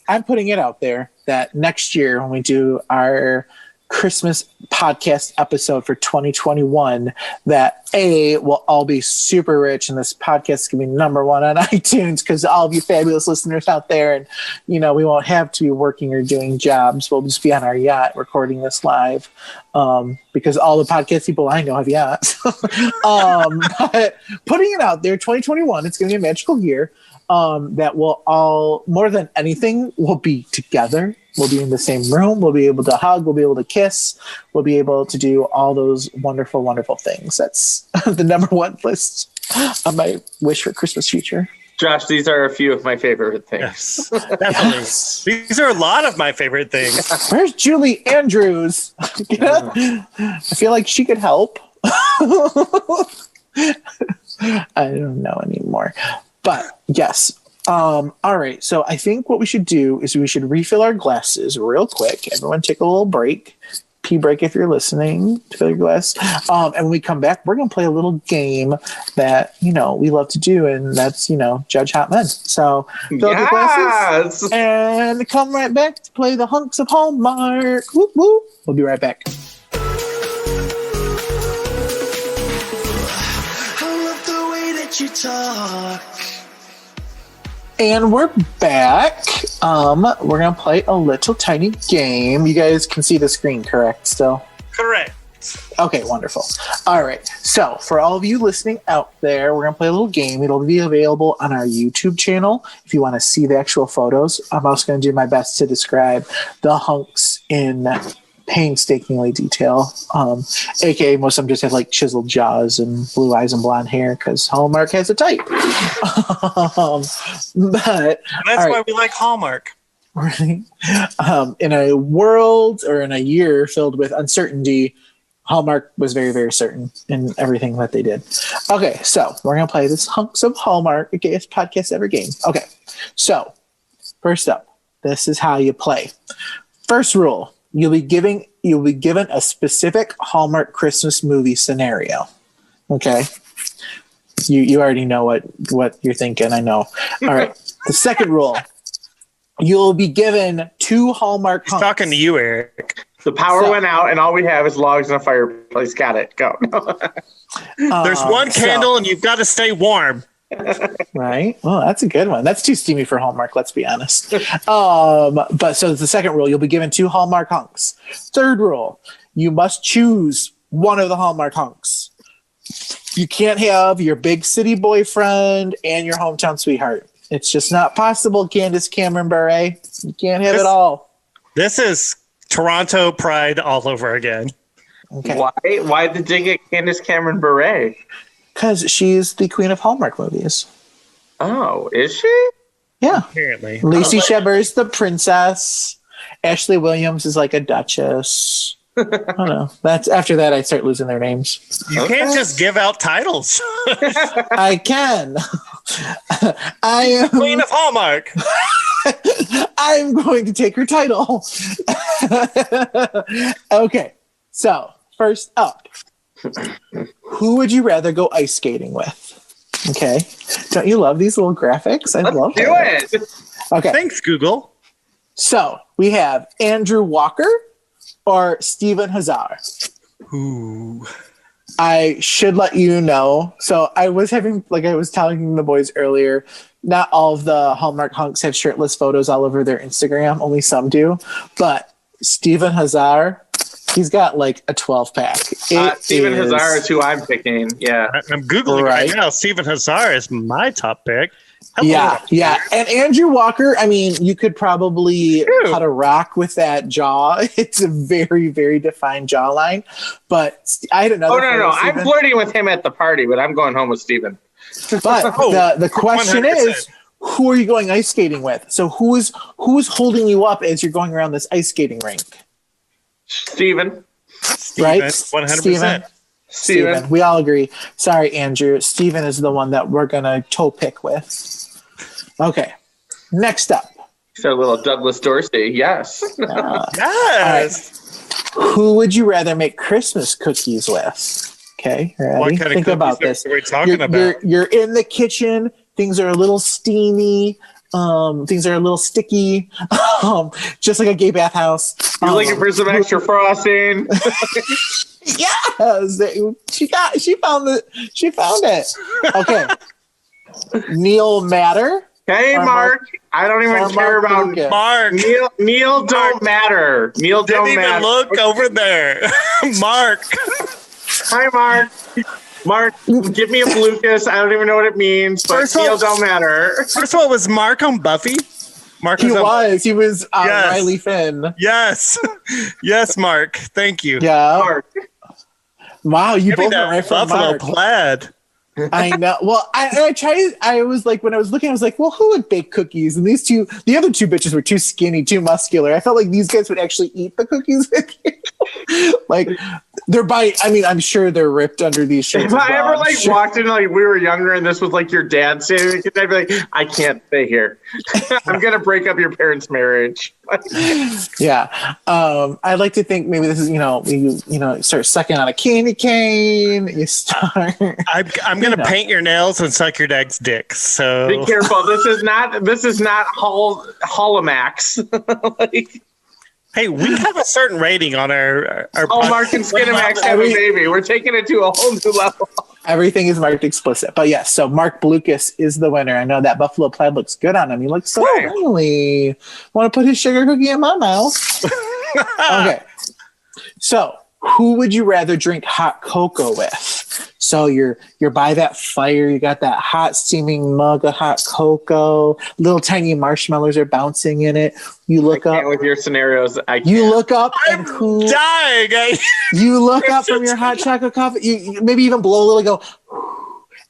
I'm putting it out there that next year when we do our Christmas podcast episode for 2021, that we'll all be super rich and this podcast is going to be number 1 on iTunes because all of you fabulous listeners out there, and we won't have to be working or doing jobs. We'll just be on our yacht recording this live because all the podcast people I know have yachts. But putting it out there, 2021, it's going to be a magical year that we'll all, more than anything, will be together. We'll be in the same room. We'll be able to hug. We'll be able to kiss. We'll be able to do all those wonderful, wonderful things. That's the number 1 list of my wish for Christmas future. Josh, these are a few of my favorite things. Yes, definitely. Yes. These are a lot of my favorite things. Where's Julie Andrews? I feel like she could help. I don't know anymore. But yes. All right. So I think what we should do is we should refill our glasses real quick. Everyone take a little break. pee break if you're listening to fill your glass. And when we come back, we're going to play a little game that, we love to do, and that's, Judge Hot Men. So fill up your glasses and come right back to play the Hunks of Hallmark. Whoop, whoop. We'll be right back. I love the way that you talk. And we're back. We're going to play a little tiny game. You guys can see the screen, correct, still? Correct. Okay, wonderful. All right. So for all of you listening out there, we're going to play a little game. It'll be available on our YouTube channel if you want to see the actual photos. I'm also going to do my best to describe the hunks in painstakingly detail, aka most of them just have like chiseled jaws and blue eyes and blonde hair because Hallmark has a type. But that's why we like Hallmark. Right. In a world or in a year filled with uncertainty, Hallmark was very, very certain in everything that they did. Okay, so we're gonna play this Hunks of Hallmark, the gayest podcast ever game. Okay, so first up, this is how you play. First rule. You'll be given a specific Hallmark Christmas movie scenario. Okay. You already know what you're thinking. I know. All right. The second rule. You'll be given 2 Hallmark hunks. He's talking to you, Eric. The power went out, and all we have is logs and a fireplace. Got it. Go. There's one candle, and you've got to stay warm. Right. Well, that's a good one. That's too steamy for Hallmark, let's be honest. But so the second rule, you'll be given 2 Hallmark hunks. Third rule, you must choose one of the Hallmark hunks. You can't have your big city boyfriend and your hometown sweetheart. It's just not possible, Candace Cameron Bure. You can't have it all. This is Toronto pride all over again. Okay. Why did they get Candace Cameron Bure? Because she's the queen of Hallmark movies. Oh, is she? Yeah. Apparently. Lacey Chabert the princess. Ashley Williams is like a duchess. I don't know. After that, I start losing their names. You can't just give out titles. I can. I am Queen of Hallmark. I'm going to take her title. Okay. So, first up. Who would you rather go ice skating with? Okay. Don't you love these little graphics? I love do it. Okay. Thanks, Google. So we have Andrew Walker or Steven Hazar. Ooh. I should let you know. So I was telling the boys earlier, not all of the Hallmark hunks have shirtless photos all over their Instagram. Only some do. But Steven Hazar, he's got like a 12-pack. Steven Hazar is who I'm picking. Yeah. I'm Googling right now. Steven Hazar is my top pick. Hello. Yeah. And Andrew Walker, I mean, you could probably cut a rock with that jaw. It's a very, very defined jawline. But I had another. Oh, no. I'm flirting with him at the party, but I'm going home with Steven. But the question 100%. Is, who are you going ice skating with? So who is holding you up as you're going around this ice skating rink? Steven. Right? 100%. Steven. We all agree. Sorry, Andrew. Steven is the one that we're going to toe pick with. Okay. Next up. So a little Douglas Dorsey. Yes. Yes. Right. Who would you rather make Christmas cookies with? Okay. Ready? What kind Think of about this. Are we talking about? You're in the kitchen. Things are a little steamy. Things are a little sticky. Just like a gay bathhouse. You're looking for some extra frosting. Yes, she found it. Okay. Neil Matter. Hey, Mark. I don't even care about Mark. Neil don't matter. Neil don't matter. Didn't even look over there. Mark. Hi, Mark. Mark, give me a blue kiss. I don't even know what it means, but Neil don't matter. First of all, was Mark on Buffy? He was Riley Finn. Yes. Yes, Mark. Thank you. Yeah. Mark. Wow, you both went right from Buffalo Mark. plaid. I know. Well, I tried. I was like, when I was looking, I was like, well, who would bake cookies? And the other two bitches were too skinny, too muscular. I felt like these guys would actually eat the cookies with you. Like, I'm sure they're ripped under these shirts. If I ever walked in we were younger and this was your dad saying, I'd be like, I can't stay here. I'm gonna break up your parents' marriage. Yeah. I'd like to think maybe this is you start sucking on a candy cane. You start. I'm gonna paint your nails and suck your dad's dick. So be careful. This is not Holomax. Hey, we have a certain rating on our Hallmark and Skinamax have a baby. We're taking it to a whole new level. Everything is marked explicit. But yes, so Mark Blucas is the winner. I know that buffalo plaid looks good on him. He looks so friendly. Want to put his sugar cookie in my mouth? Okay. So who would you rather drink hot cocoa with? So you're by that fire, you got that hot steaming mug of hot cocoa, little tiny marshmallows are bouncing in it. You look up with your scenarios. You look up and dying. You look up from your hot chocolate coffee. You maybe even blow a little, go,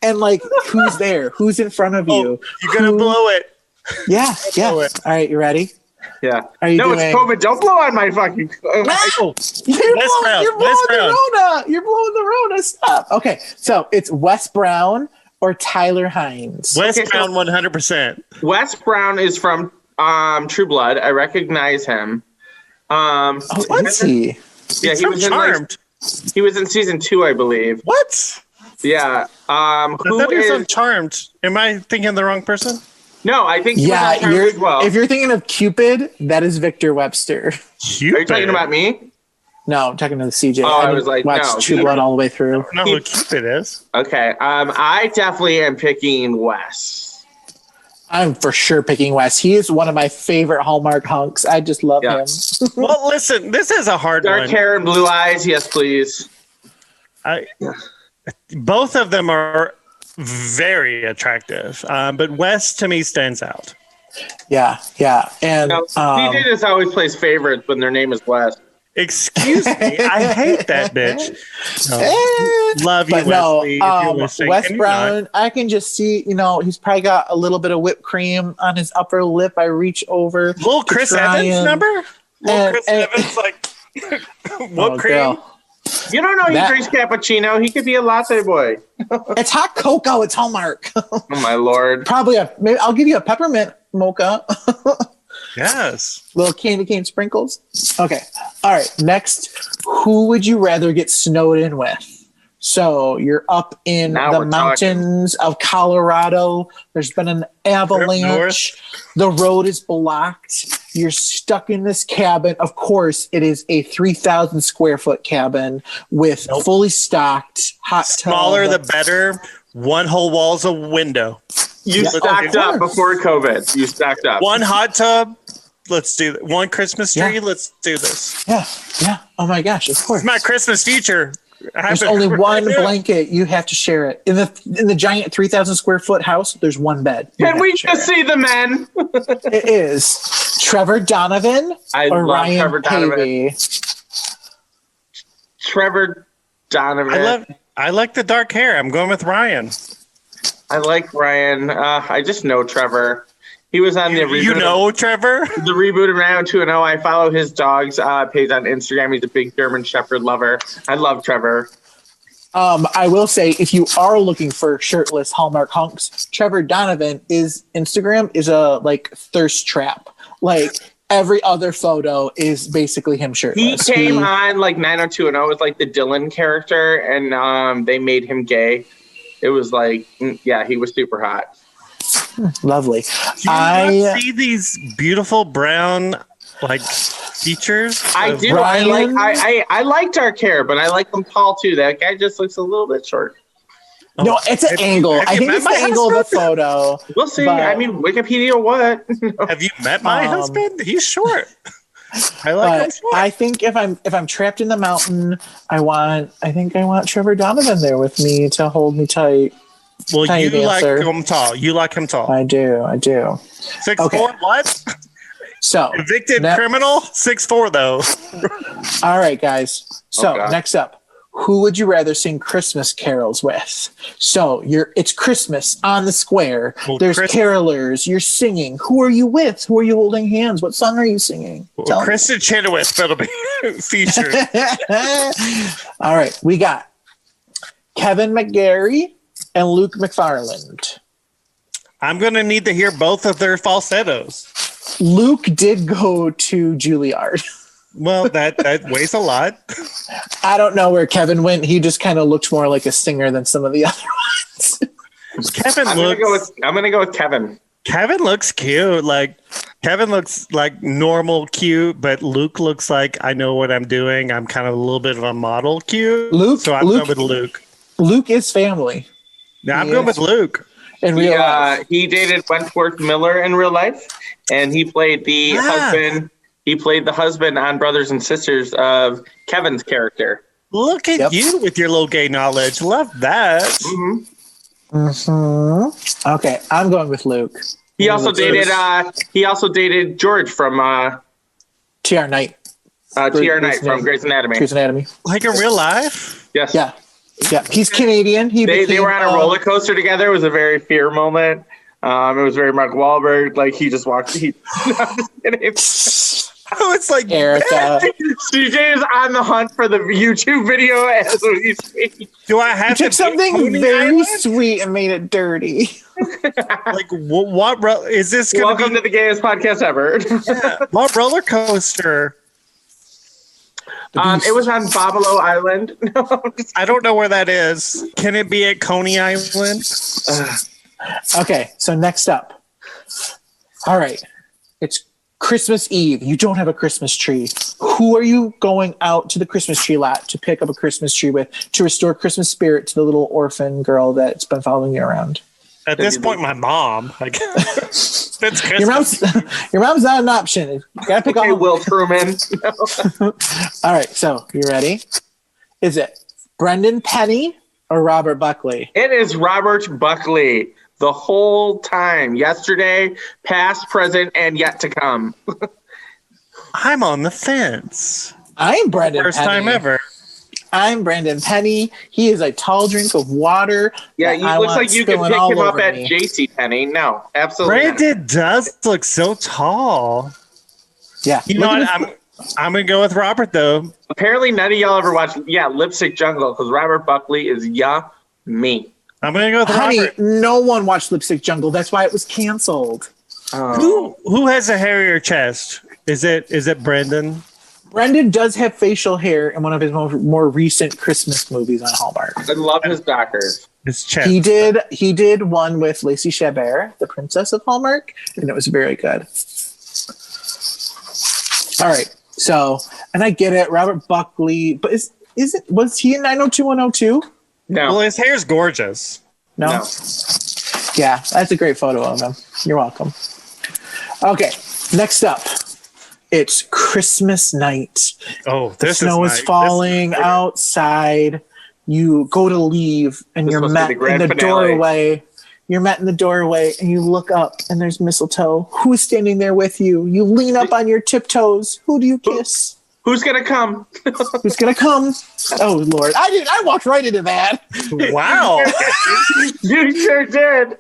and who's there? Who's in front of you? You're gonna blow it. Yeah. All right, you ready? Yeah. It's COVID. Don't blow on my fucking. You're blowing the Rona. Stop. Okay, so it's Wes Brown or Tyler Hines. Wes Brown, 100%. Wes Brown is from True Blood. I recognize him. What's he? Yeah, he was Charmed. He was in season 2, I believe. What? Yeah. Who is Charmed? Am I thinking of the wrong person? No, I think he was on Charmed as well. If you're thinking of Cupid, that is Victor Webster. Cupid? Are you talking about me? No, I'm talking to the CJ. I was like, watched True Blood all the way through. I don't know who Cupid is. Okay. I definitely am picking Wes. I'm for sure picking Wes. He is one of my favorite Hallmark hunks. I just love him. Well, listen, this is a hard one. Dark hair and blue eyes. Yes, please. Both of them are very attractive, but Wes to me stands out. Yeah, and DJ just always plays favorites when their name is Wes. Excuse me, I hate that bitch. Love you, Wesley. Wes Brown, I can just see, he's probably got a little bit of whipped cream on his upper lip. I reach over. Little Chris Evans, remember? Chris Evans, whipped cream. Girl. You don't know he drinks cappuccino. He could be a latte boy. It's hot cocoa. It's Hallmark. Oh my Lord. Maybe I'll give you a peppermint mocha. Yes. Little candy cane sprinkles. Okay. All right. Next, who would you rather get snowed in with? So you're up in the mountains of Colorado. There's been an avalanche. The road is blocked. You're stuck in this cabin. Of course, it is a 3,000 square foot cabin with fully stocked hot tub. Smaller the better. One whole wall's a window. You stocked up before COVID. You stocked up. One hot tub. Let's do that. One Christmas tree. Yeah. Let's do this. Yeah. Oh my gosh, of course. It's my Christmas future. There's only one blanket. You have to share it. In the giant 3,000 square foot house, there's one bed. Can we just see the men? It is Trevor Donovan or Ryan Trevor Donovan. Trevor Donovan. I like the dark hair. I'm going with Ryan. I like Ryan. I just know Trevor. He was on the reboot. Trevor? The reboot of 90210. I follow his dog's page on Instagram. He's a big German Shepherd lover. I love Trevor. I will say, if you are looking for shirtless Hallmark hunks, Trevor Donovan Instagram is a thirst trap. Every other photo is basically him shirtless. He came on 90210 as the Dylan character, and they made him gay. It was he was super hot. Lovely. Do you not see these beautiful brown features? I do. Ryan? I like dark hair, but I like them tall too. That guy just looks a little bit short. No, it's an angle. I think it's the angle of the photo. We'll see. I mean, Wikipedia what? Have you met my husband? He's short. I like him short. I think if I'm trapped in the mountain, I think I want Trevor Donovan there with me to hold me tight. Well, you like him tall. You like him tall. I do. 6'4", what? So convicted criminal, 6'4" though. All right, guys. So next up, who would you rather sing Christmas carols with? So it's Christmas on the square. Well, there's carolers. You're singing. Who are you with? Who are you holding hands? What song are you singing? Well, Kristen Chenoweth, it'll be. feature. All right, we got Kevin McGarry and Luke McFarland. I'm going to need to hear both of their falsettos. Luke did go to Juilliard. Well, that weighs a lot. I don't know where Kevin went. He just kind of looked more like a singer than some of the other ones. I'm gonna go with Kevin. Kevin looks cute. Like Kevin looks like normal cute, but Luke looks like I know what I'm doing. I'm kind of a little bit of a model cute. So I'm going with Luke. Luke is family. Now I'm going with Luke. In real life. He dated Wentworth Miller in real life, and he played the husband. He played the husband on Brothers and Sisters of Kevin's character. Look at you with your little gay knowledge. Love that. Mm-hmm. Mm-hmm. Okay, I'm going with Luke. He also dated. He also dated George from TR Knight. TR Knight from Grey's Anatomy. Grey's Anatomy. Like in real life? Yes. Yeah. He's Canadian. They were on a roller coaster together. It was a very fear moment. It was very Mark Wahlberg. Like he just walked. I'm just kidding. It's like Erica. CJ is on the hunt for the YouTube video as we speak. Do I have He took to something very sweet and made it dirty? Like what is this going to be? Welcome to the gayest podcast ever. What roller coaster? It was on Babalo Island. I don't know where that is. Can it be at Coney Island? Okay, so next up. All right. It's Christmas Eve. You don't have a Christmas tree. Who are you going out to the Christmas tree lot to pick up a Christmas tree with to restore Christmas spirit to the little orphan girl that's been following you around? At this point, my mom. Like, it's Christmas. Your mom's not an option. You gotta pick Okay, all. Will Truman. All right, so you ready? Is it Brendan Penny or Robert Buckley? It is Robert Buckley the whole time. Yesterday, past, present, and yet to come. I'm on the fence. I'm Brendan First Penny. time ever. I'm Brendan Penny. He is a tall drink of water. Yeah, he looks like you could pick him up at JCPenney. No, absolutely Brandon does look so tall. Yeah. You know what? I'm going to go with Robert, though. Apparently, none of y'all ever watched, Lipstick Jungle, because Robert Buckley is me. I'm going to go with Honey, Robert. no one watched Lipstick Jungle. That's why it was canceled. Who has a hairier chest? Is it Brendan? Brendan does have facial hair in one of his more recent Christmas movies on Hallmark. I love his Dockers. His chest. He did one with Lacey Chabert, the Princess of Hallmark, and it was very good. All right, so and I get it, Robert Buckley, but was he in 90210? No. Well, his hair's gorgeous. No. Yeah, that's a great photo of him. You're welcome. Okay, next up. It's Christmas night. Oh, The snow is falling outside. You go to leave and you're met in the doorway. You're met in the doorway and you look up and there's mistletoe. Who's standing there with you? You lean up on your tiptoes. Who do you kiss? Who's gonna come? Who's gonna come? Oh Lord. I walked right into that. Wow. You sure did.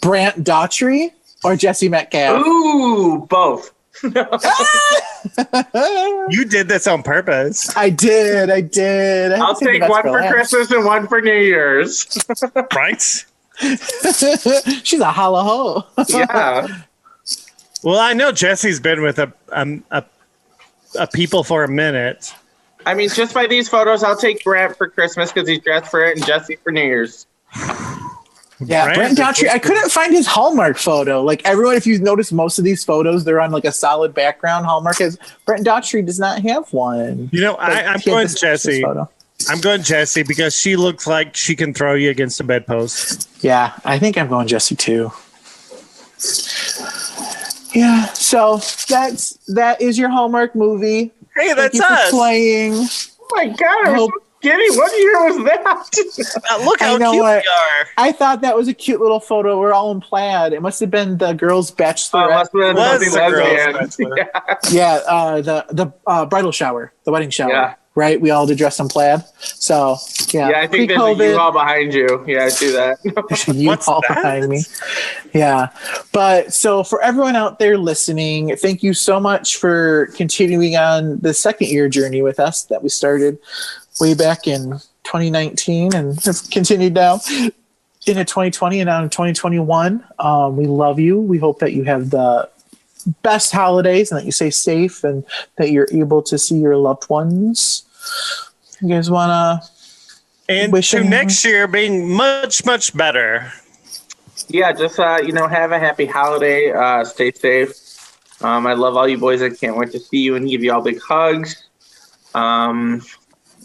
Brant Daughtry or Jesse Metcalf? Ooh, both. You did this on purpose. I did. I'll take one for Christmas and one for New Year's. Right? She's a holla ho. Yeah. Well, I know Jesse's been with a people for a minute. I mean, just by these photos, I'll take Brant for Christmas because he's dressed for it and Jesse for New Year's. Yeah, Brent Daughtry. I couldn't find his Hallmark photo. Like everyone, if you notice, most of these photos they're on like a solid background. Hallmark has Brent Daughtry does not have one. You know, I'm going Jesse. I'm going Jesse because she looks like she can throw you against a bedpost. Yeah, I think I'm going Jesse too. Yeah, so that is your Hallmark movie. Hey, Thank that's you for us. Playing. Oh my God, I'm so giddy. What year was that? Look how cute we are. I thought that was a cute little photo. We're all in plaid. It must have been the girls' bachelorette. The Yeah, the bridal shower, the wedding shower. Yeah. right? We all had to dress in plaid. So yeah, I think there's a U-Haul behind you. Yeah, I see that. U-Haul behind me. Yeah. But so for everyone out there listening, thank you so much for continuing on the second year journey with us that we started way back in 2019 and have continued now into 2020 and now in 2021. We love you. We hope that you have the best holidays and that you stay safe and that you're able to see your loved ones. You guys want to wish to next year being much, much better. Yeah, just have a happy holiday. Stay safe. I love all you boys. I can't wait to see you and give you all big hugs. And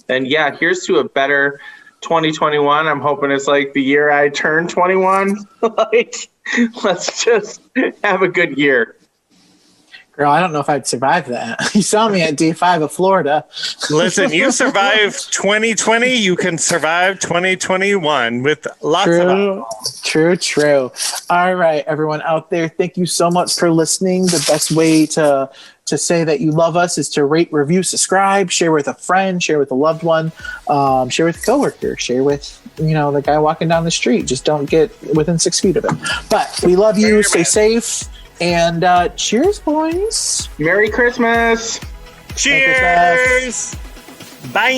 yeah, here's to a better 2021. I'm hoping it's like the year I turned 21. Let's just have a good year. Girl, I don't know if I'd survive that. You saw me at day 5 of Florida. Listen, you survived 2020, you can survive 2021 with lots of alcohol. True. All right, everyone out there, thank you so much for listening. The best way to say that you love us is to rate, review, subscribe, share with a friend, share with a loved one, share with a coworker, share with the guy walking down the street. Just don't get within 6 feet of him. But we love you. Stay safe. And cheers, boys. Merry Christmas. Cheers. Bye.